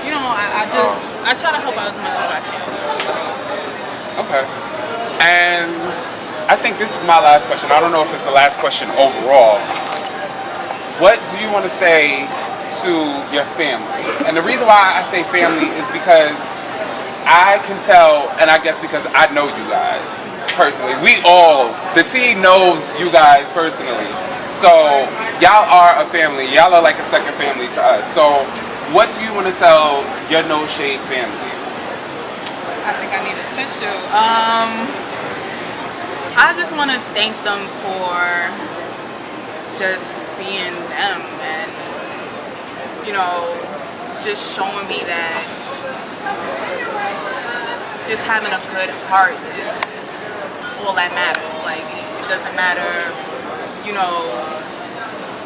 I try to help out as much as I can. So. Okay. And I think this is my last question. I don't know if it's the last question overall. What do you want to say to your family? And the reason why I say family is because I can tell, and I guess because I know you guys personally. The T knows you guys personally. So y'all are a family. Y'all are like a second family to us. So what do you want to tell your No Shade family? I think I need a tissue. I just want to thank them for just being them and, just showing me that just having a good heart is all that matters. Like, it doesn't matter,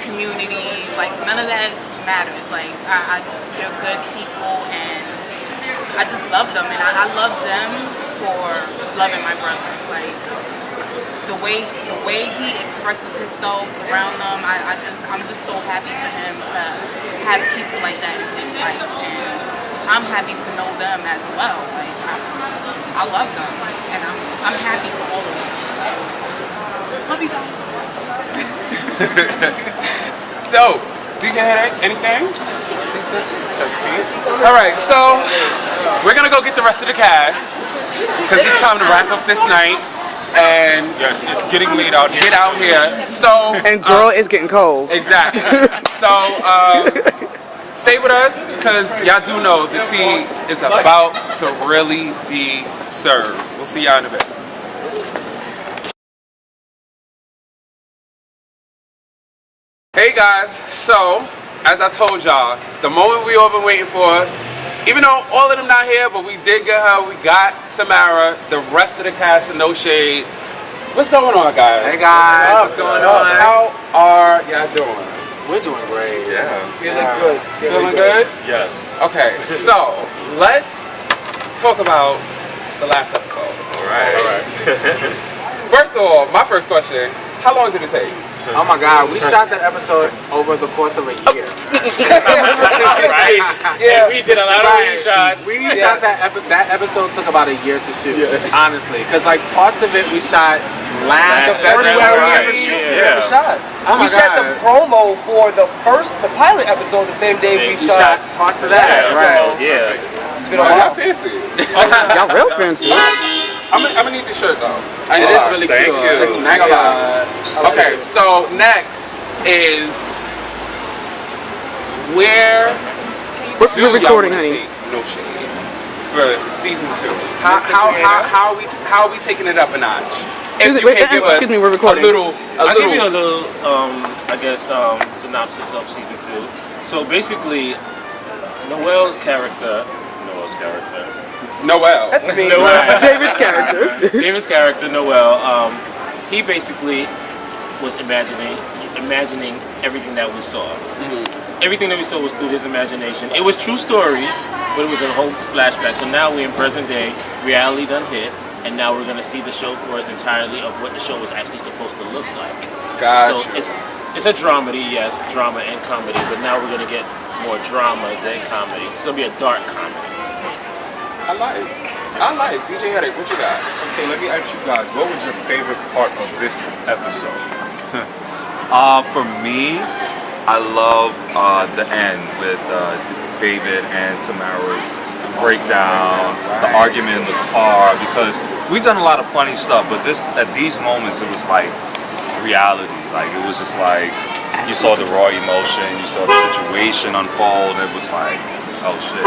communities, like, none of that matters. Like, they're good people, and I just love them, and I love them for loving my brother. Like, the way he expresses himself around them, I'm just so happy for him to have people like that in his life, and I'm happy to know them as well. Like, I love them, and I'm happy for all of them. Love you guys. So, DJ Headache, anything? Alright, so we're gonna go get the rest of the cast because it's time to wrap up this night. And yes, it's getting late out here. Get out here. So and girl, it's getting cold. Exactly. So stay with us because y'all do know the tea is about to really be served. We'll see y'all in a bit. Hey guys, so as I told y'all, the moment we all been waiting for, even though all of them not here, but we did get her, we got Tamara, the rest of the cast of No Shade. What's going on, guys? Hey guys, what's going on? How are y'all doing? We're doing great. Yeah. Feeling good. Feeling good? Yes. Okay, so let's talk about the last episode. All right. First of all, my first question, how long did it take? Oh my God, we shot that episode over the course of a year. Right? Yeah, we did a lot of reshots. We shot that episode took about a year to shoot. Yes. Honestly, because like parts of it we shot last February. We ever shot. Oh We shot the promo for the pilot episode the same day we shot parts of that. Right. Yeah. It's been a while. Y'all fancy. Y'all real fancy. I'm gonna need the shirt though. It is really Thank cute. you. I ain't gonna lie. Okay, so next is where We're recording, y'all honey. take No Shade for season 2? How are we taking it up a notch? Excuse me, we're recording. I'll give you a little, synopsis of season 2. So basically, Noel's character. Noel. That's me. David's character. David's character, Noel. He basically was imagining everything that we saw. Everything that we saw was through his imagination. It was true stories, but it was a whole flashback. So now we're in present day. Reality done hit, and now we're gonna see the show for us entirely of what the show was actually supposed to look like. Gotcha. So it's a dramedy, yes, drama and comedy, but now we're gonna get more drama than comedy. It's gonna be a dark comedy. I like. DJ Headache, what you got? Okay, let me ask you guys, what was your favorite part of this episode? For me, I love the end with David and Tamara's breakdown, the argument in the car, because we've done a lot of funny stuff, but at these moments it was like reality. Like it was just like you saw the raw emotion, you saw the situation unfold, and it was like, oh shit.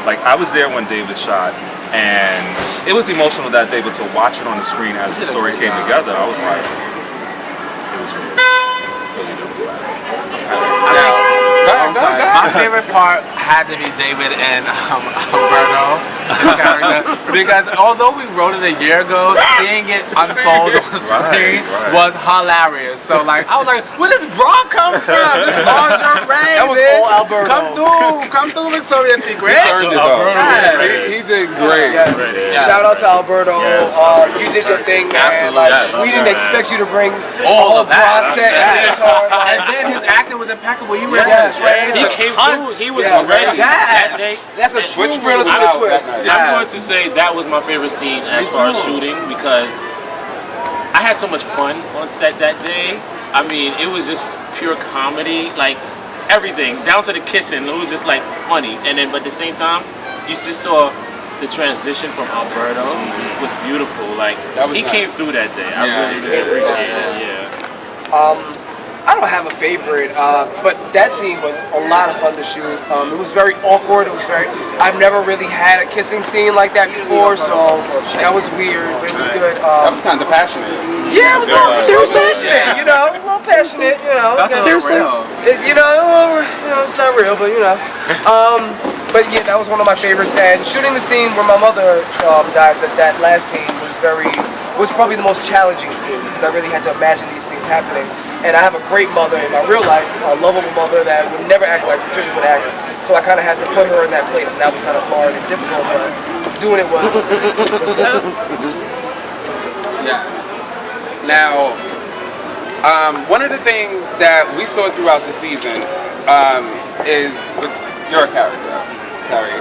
Like I was there when David shot, and it was emotional that day, but to watch it on the screen as the story came together, I was like, it was really dope. My favorite part had to be David and Alberto, his character, because although we wrote it a year ago, seeing it unfold on screen was hilarious. So like, I was like, where does bra come from? This lingerie, That was bitch. all Alberto. Come through Victoria's Secret. He did great. Yes. Shout out to Alberto. You did your thing, man. Like, we didn't expect you to bring all of that. set And then his acting was impeccable. He went He came through. He was ready that day. That's a true realistic twist. I'm going to say that was my favorite scene as far as shooting, because I had so much fun on set that day. I mean, it was just pure comedy, like everything down to the kissing. It was just like funny, and then but at the same time, you just saw the transition from Alberto was beautiful. Like he came through that day. I really appreciate it. Yeah. I don't have a favorite, but that scene was a lot of fun to shoot. It was very awkward. I've never really had a kissing scene like that before, so that was weird, but it was good. That was kind of passionate. Yeah, it was a little passionate, you know, a little passionate, you know. Seriously? It's not real, but you know. But yeah, that was one of my favorites. And shooting the scene where my mother died, that last scene was probably the most challenging scene, because I really had to imagine these things happening. And I have a great mother in my real life, a lovable mother that would never act like Patricia would act. So I kind of had to put her in that place, and that was kind of hard and difficult, but doing it was good. Yeah. Now, one of the things that we saw throughout the season is with your character, Terry,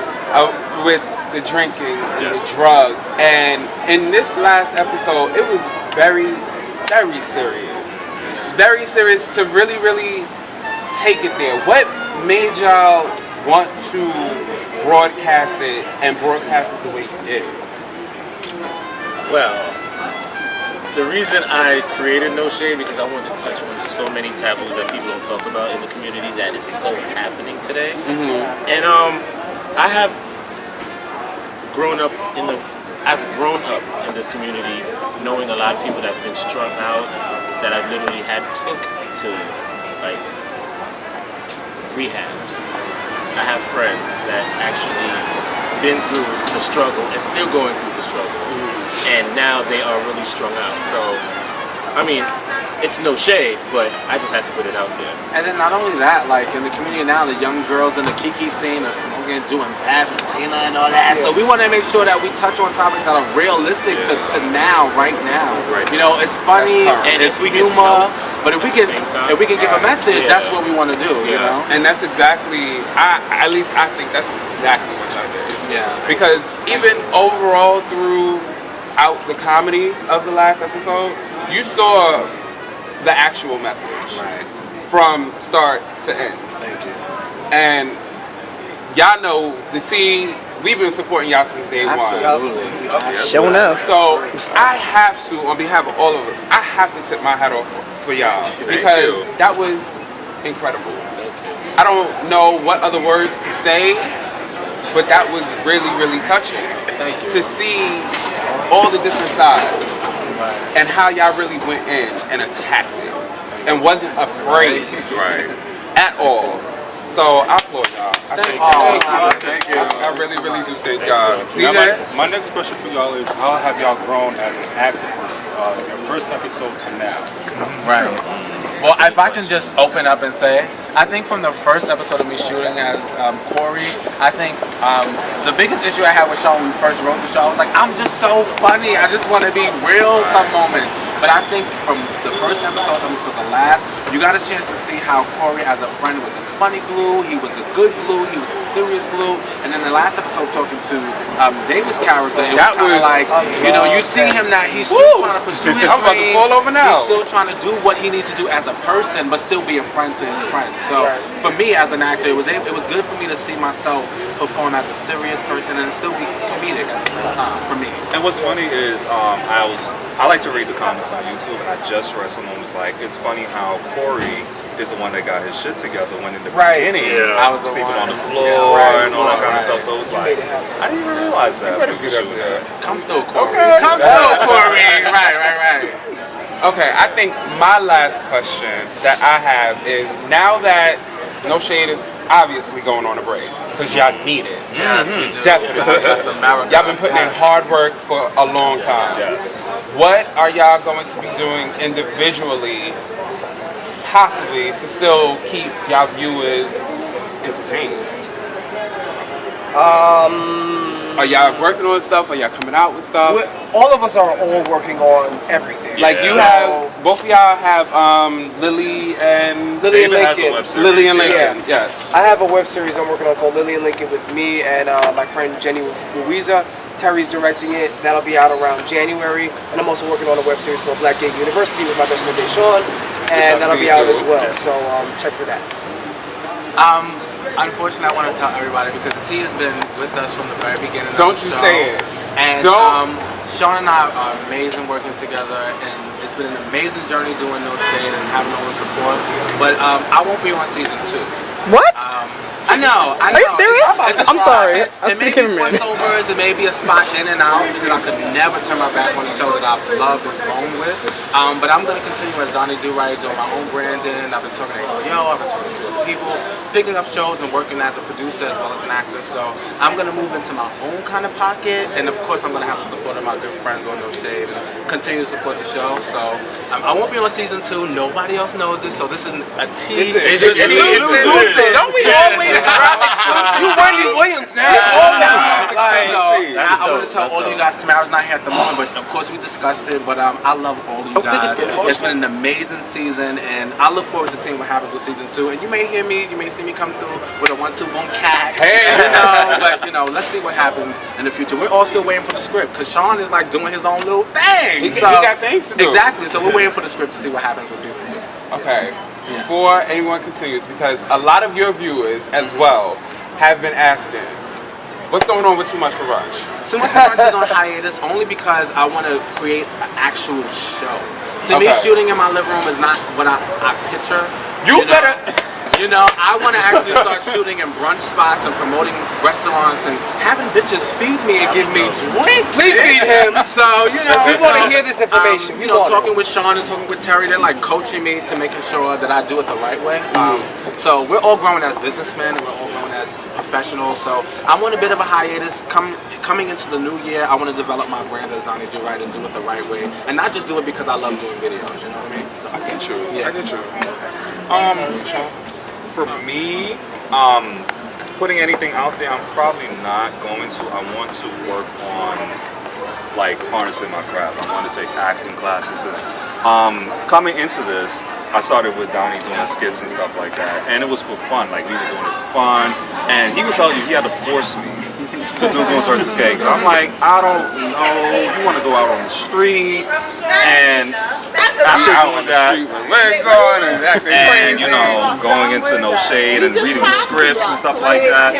with the drinking and the drugs. And in this last episode, it was very, very serious. Very serious to really, really take it there. What made y'all want to broadcast it and broadcast it the way you did? Well, the reason I created No Shade, because I wanted to touch on so many taboos that people don't talk about in the community that is so happening today. And I have grown up in this community knowing a lot of people that have been strung out, that I've literally had took to like rehabs. I have friends that actually been through the struggle and still going through the struggle, and now they are really strung out. So, I mean, it's no shade, but I just had to put it out there. And then not only that, like in the community now, the young girls in the Kiki scene are smoking, doing bad for Tina and all that. So we want to make sure that we touch on topics that are realistic to now, right now. You know, it's funny and it's humor, but if we can give a message, that's what we want to do. You know, and that's exactly. At least I think that's exactly what y'all did. Yeah. Because even overall throughout the comedy of the last episode, you saw the actual message from start to end. Thank you. And y'all know the T, we've been supporting y'all since day one. Showing up. So I have to, on behalf of all of us, I have to tip my hat off for y'all, because that was incredible. I don't know what other words to say, but that was really, really touching. To see all the different sides and how y'all really went in and attacked it and wasn't afraid at all. So I applaud y'all. Thank you. I really, really do thank y'all. DJ? My next question for y'all is, how have y'all grown as an actor from your first episode to now? Right. Well, if I can just open up and say, I think from the first episode of me shooting as Corey, I think the biggest issue I had with Sean when we first wrote the show, I was like, I'm just so funny. I just want to be real some moments. But I think from the first episode until the last, you got a chance to see how Corey as a friend was a funny glue, he was a good glue, he was a serious glue, and then the last episode talking to David's character, it was kind of like, you know, you see him that he's still trying to pursue his I'm about to dream. fall over now. He's still trying to do what he needs to do as a person, but still be a friend to his friends. So for me as an actor, it was good for me to see myself perform as a serious person and still be comedic at the same time. For me. And what's funny is I like to read the comments on YouTube, and I just read someone was like, it's funny how Corey is the one that got his shit together when in the beginning I was sleeping on the floor and all that kind of stuff. So it was like, I didn't even realize that. Come through, Corey. Okay. Come through, Corey. Right. Okay, I think my last question that I have is, now that No Shade is obviously going on a break, because y'all need it. Yes, definitely. That's a marathon. Y'all been putting in hard work for a long time. Yes. What are y'all going to be doing individually, possibly, to still keep y'all viewers entertained? Are y'all working on stuff? Are y'all coming out with stuff? All of us are all working on everything. Like you have, both of y'all have Lily and Lincoln. Lily and Lincoln, yes. I have a web series I'm working on called Lily and Lincoln with me and my friend Jenny Louisa. Terry's directing it. That'll be out around January. And I'm also working on a web series called Black Gate University with my best friend Deshaun. And that'll be out as well. So check for that. Unfortunately, I want to tell everybody because T has been with us from the very beginning. Don't you say it. And Sean and I are amazing working together, and it's been an amazing journey doing No Shade and having all the support. But I won't be on season 2. What? I know. Are you serious? I'm sorry. It may be voiceovers, it may be a spot in and out because I could never turn my back on a show that I've loved and grown with. But I'm going to continue as Donnie Do-Right, doing my own branding. I've been talking to HBO, I've been talking to other people, picking up shows and working as a producer as well as an actor. So I'm going to move into my own kind of pocket. And of course, I'm going to have the support of my good friends on No Shade and continue to support the show. So I won't be on season 2. Nobody else knows this. So this is a tease. It's exclusive. Don't we always drop exclusive? You Wendy Williams now. I want to tell all you guys, Tamara's not here at the moment, but of course we discussed it. But I love all of you guys. It's been an amazing season, and I look forward to seeing what happens with season 2. And you may hear me, you may see me come through with a 1-2 boom cat. But let's see what happens in the future. We're all still waiting for the script because Sean is like doing his own little thing. He got things to do. Exactly. So we're waiting for the script to see what happens with season 2. Okay. Before anyone continues, because a lot of your viewers as well have been asking, what's going on with Too Much for Rush? Too Much for Rush is on hiatus only because I want to create an actual show. To me, shooting in my living room is not what I picture. You better... You know, I want to actually start shooting in brunch spots and promoting restaurants and having bitches feed me and give me drinks. Please feed him. So, you know, we want to hear this information. Talking with Sean and talking with Terry, they're like coaching me to making sure that I do it the right way. So we're all growing as businessmen and we're all growing as professionals. So I'm on a bit of a hiatus. Coming into the new year, I want to develop my brand as Donnie Do-Right and do it the right way, and not just do it because I love doing videos. You know what I mean? So I get you. Yeah. I get you. For me, putting anything out there, I'm probably not going to. I want to work on like harnessing my craft. I want to take acting classes. Coming into this, I started with Donnie doing skits and stuff like that, and it was for fun. Like we were doing it for fun, and he would tell you he had to force me to do Goons vs. Gang. I'm like, I don't know. You want to go out on the street, and after doing that, and you know, going into No Shade and reading scripts and stuff like that,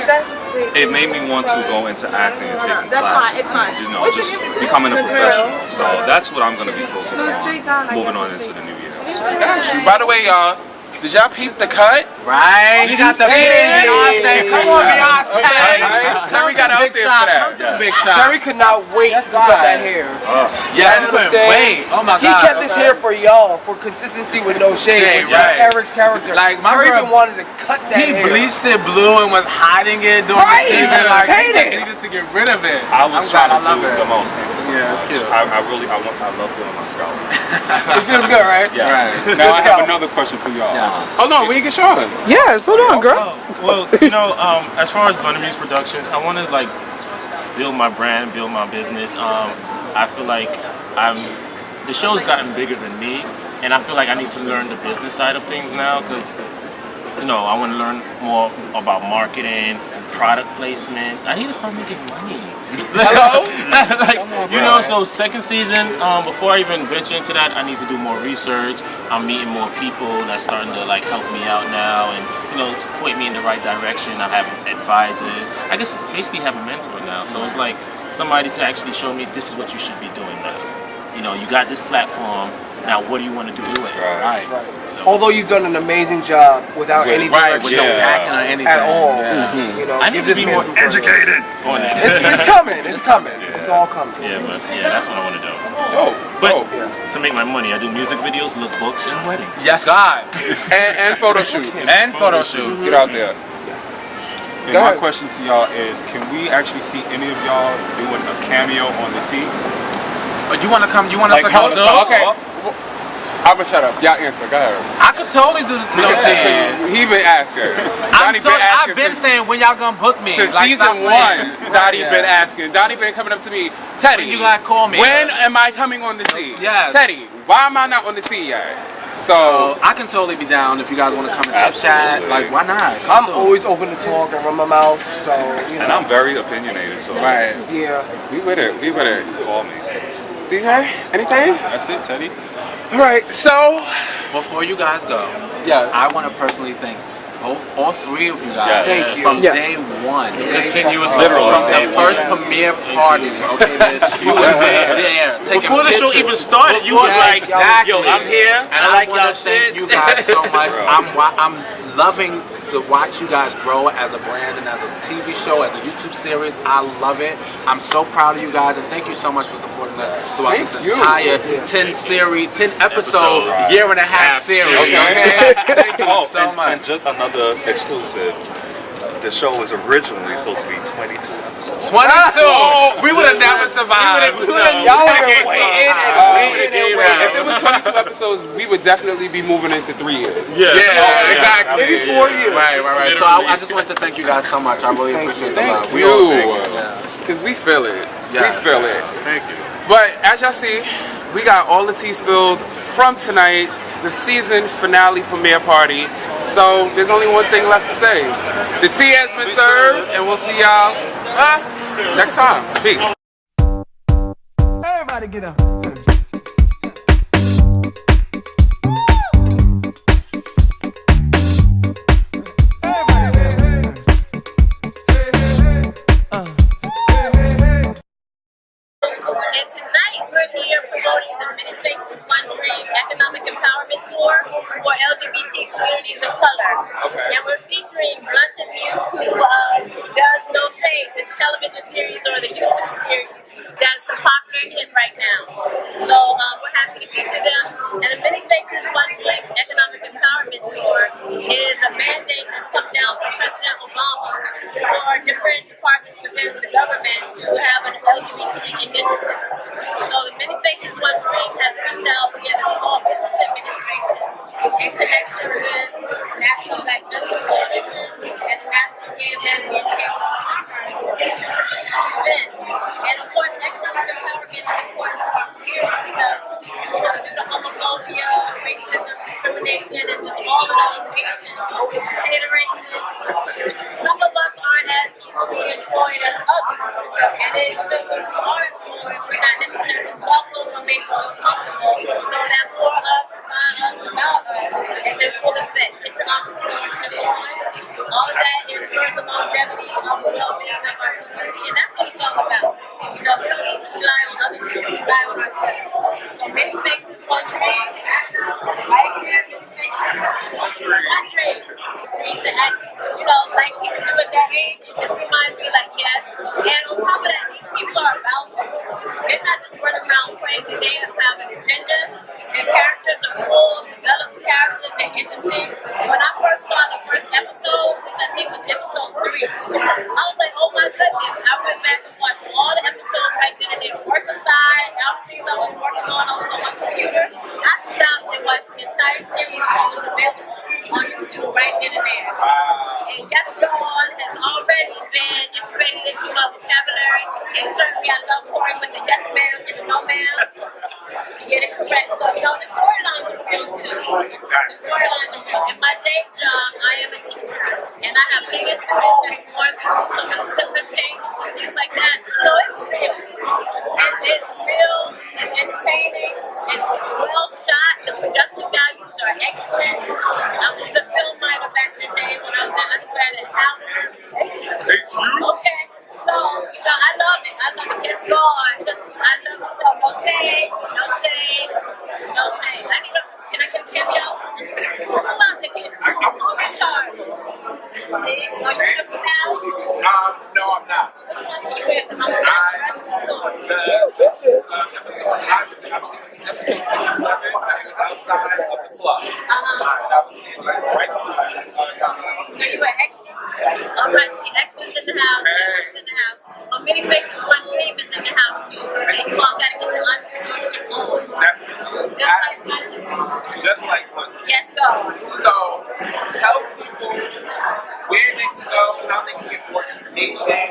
it made me want to go into acting and taking classes. You know, just becoming a professional. So that's what I'm going to be focused on moving on into the new year. Got you. By the way, y'all, did y'all peep the cut? Right? You got the Beyonce. Come on, Beyonce. Terry got out there for that. Big shot. Terry could not wait to cut that hair. Yeah, he couldn't wait. Oh my God. He kept his hair for y'all for consistency with No Shade. With Eric's character. Like my Terry girl, even wanted to cut that hair. He bleached it blue and was hiding it during the season. Like he just needed to get rid of it. I was trying to do the most things. Yeah, it's cute. I love doing my scalp. It feels good, right? Yes. Right. Now I have another question for y'all. Hold on, we can get Sean. Yes, hold on, girl. Well, you know, as far as Bunnymeats Productions, I want to like build my brand, build my business. I feel like the show's gotten bigger than me, and I feel like I need to learn the business side of things now because, you know, I want to learn more about marketing, product placement. I need to start making money. Hello? Like, you know, so second season, before I even venture into that, I need to do more research. I'm meeting more people that's starting to like help me out now and, you know, point me in the right direction. I have advisors. I guess basically have a mentor now. So it's like somebody to actually show me this is what you should be doing now. You know, you got this platform. Now, what do you want to do with it? Right. So. Although you've done an amazing job without any direction, with no backing or anything at all. Yeah. You know, I need to be more educated on it. It's coming. It's coming. Yeah. It's all coming. Yeah, but that's what I want to do. But to make my money, I do music videos, lookbooks, and weddings. Yes, God. and photo shoots. And photo shoots. Get out there. And my question to y'all is, can we actually see any of y'all doing a cameo on the T? But you want to come? You want us to come do? Okay. I'm gonna shut up. Y'all answer. Go ahead. I could totally do the He been asking. I've been saying when y'all gonna book me. Since like, season 1, Donnie been asking. Donnie been coming up to me. Teddy, you gotta call me. When am I coming on the T? Yes. Teddy, why am I not on the T yet? So I can totally be down if you guys want to come and chip chat. Like, why not? I'm always open to talk and run my mouth. So you know. And I'm very opinionated. So Yeah. We with it. We with it. Call me. DJ, anything? That's it, Teddy. All right, so before you guys go, yes, I want to personally thank all three of you guys from day one, continuously from the first premiere party. Okay, that you were there. Before the show even started, you was like, "Yo, I'm here, and I like y'all shit." Thank you guys so much. I'm loving to watch you guys grow as a brand and as a TV show, as a YouTube series. I love it. I'm so proud of you guys, and thank you so much for supporting us throughout this entire 10 episode, year and a half series. Okay? Thank you so much. And just another exclusive. The show was originally supposed to be 22 episodes. 22! We would have never survived. Y'all would have waited and waited. If it was 22 episodes, we would definitely be moving into 3 years. Yeah, exactly. Maybe 4 years. Right. So I just wanted to thank you guys so much. I really appreciate the love. Thank you. Because we feel it. We feel it. Thank you. But as y'all see, we got all the tea spilled from tonight, the season finale premiere party. So there's only one thing left to say. The tea has been served, and we'll see y'all next time. Peace. Everybody get up. And tonight we're here promoting the Many Faces One Dream Economic Empowerment Tour for LGBT communities of color. And we're featuring Blunted Muse, who does No Shade, the television series or the YouTube series that's a popular hit right now. So we're happy to feature them. And the Many Faces One Dream Economic Empowerment Tour is a mandate that's come down from President Obama for different departments within the government to have an LGBT initiative. So the Many Faces One Dream has reached out via the Small Business Administration in connection with National Black Justice Coalition and the National Gay and Lesbian Chamber of Commerce to produce the event. And of course, economic empowerment is important to our community because due to homophobia, racism, discrimination, and just all of those issues, hateration, some of us aren't as easily employed as others. And then when we are employed, we're not necessarily welcome or made feel comfortable. So that for us, by us, about us, is in full effect. It's an entrepreneurship on. All of that ensures the longevity of the well-being of our community. And that's what it's all about. You know, we don't need to rely on other people, we rely on ourselves. So Many Faces One Dream. Right here, Many Faces One Dream. Teresa, you know, like people do at that age, it just reminds me like, yes. And on top of that, these people are about something. They're not just running around crazy. They have an agenda. Their characters are full, developed characters. They're interesting. When I first saw the first episode, which I think was episode 3, I was like, oh my goodness. I went back and watched all the episodes right then and there. Work aside, all the things I was working on my computer. I stopped and watched the entire series that was available on YouTube right then and there. And Yes God has already been integrated into my vocabulary. And certainly I love touring with the yes ma'am and the no ma'am. Get it correct. So, you know, the storyline is In my day job, I am a teacher, and I have many students that are going through some of the similar changes and things like that. So it's real. It's real. It's entertaining. It's well shot. The production values are excellent. I was a film minor back in the day when I was an undergrad at Howard. Okay. So, I love it. I love it. It's gone. I love the show. No shade. No shade. No shade. Can I get a cameo? Who's out there? Who's in charge? See? Are you in the finale? No, I'm not. Which one are you in? Because I'm telling the rest of the story. I believe episode 6 or 7, I was outside of the club. That was right So you were extra? Alright, see, extras in the house. Extras in the house. Many Faces, One Dream is in the house too. And you all got to get your entrepreneurship on. Definitely. Just like Punch. Yes, go. So, tell people where they can go, how they can get more information,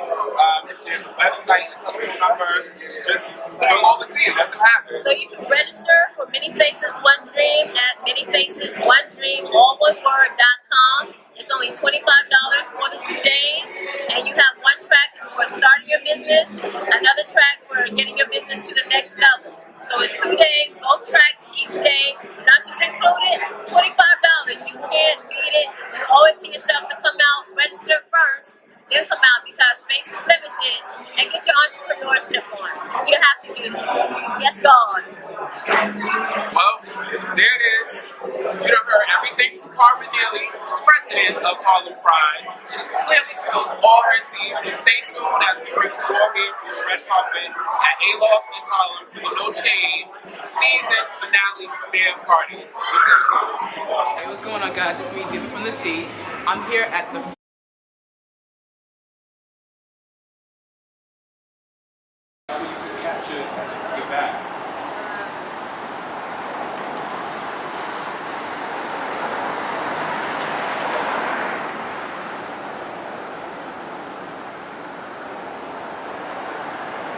if there's a website, a telephone number, just go over to you, let them have it. So you can register for Many Faces, One Dream at manyfacesonedream, alloneword.com. It's only $25 for the 2 days, and you have one track for starting your business, another track for getting your business to the next level. So it's 2 days, both tracks each day, lunches included, $25. You can't beat it. You owe it to yourself to come out, register first, then come out because space is limited, and get your entrepreneurship on. You have to do this. Yes, God. Well, there it is. You done heard everything from Carmen Neely, president of Harlem Pride. She's clearly spilled all her tea, so stay tuned as we bring you more here from the red carpet at Aloft in Harlem for the No Shade season finale premiere party. Hey, what's going on, guys? It's me, Diva from the T. I'm here at the capture your back.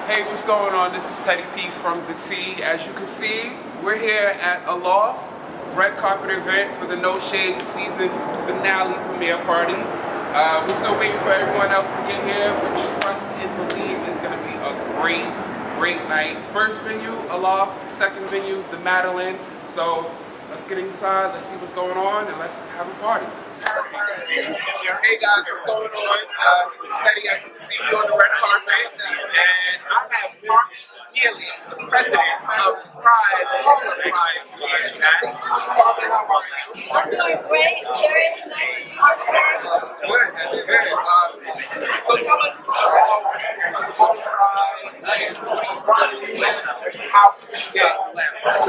Hey, what's going on? This is Teddy P from the T. As you can see, we're here at Aloft red carpet event for the No Shade season finale premiere party. We're still waiting for everyone else to get here, but trust and believe it's going to be a great night. First venue, Aloft. Second venue, the Madeline. So let's get inside, let's see what's going on, and let's have a party. Hey guys, what's going on? This is Teddy, as you can see me on the red carpet, and I have Mark Neely, the president of Pride, Harlem Pride, here. How are you? I'm doing great. Very nice to be here today. Good, that's good. So tell us Harlem Pride, how can we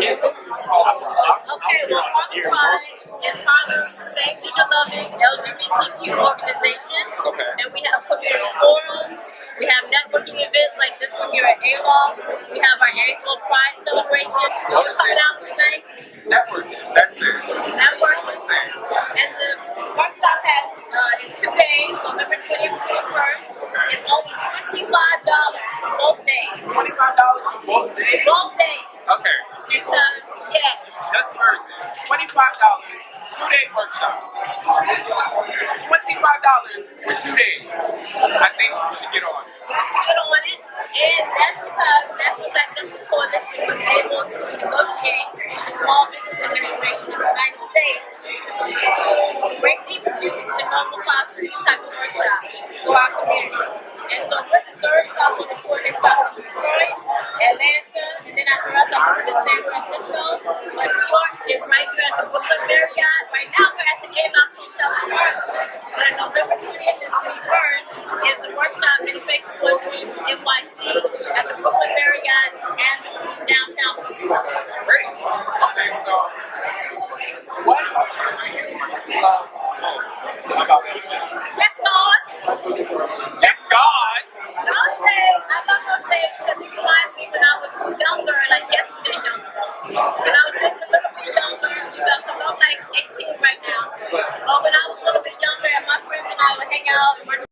get into Harlem Pride? Okay, well, Harlem Pride is Harlem's same gender-loving LGBTQ organization. Okay. And we have community forums. We have networking events like this one here at Aloft. We have our annual Pride celebration. What's coming out tonight? Networking, that's it. Networking. And the workshop is 2 days, November 20th and 21st. It's only $25 for both days. $25 for both days? Both days. Okay. Because, yes. Just heard this. $25, 2-day workshop. $25 for 2 days. I think you should get on. You should get on it. And that's because National Black Justice Coalition was able to negotiate with the Small Business Administration in the United States to greatly reduce the normal cost for these type of workshops for our community. And so we're the third stop on the tour. They stopped in Detroit, Atlanta, and then after us, I moved to San Francisco. But we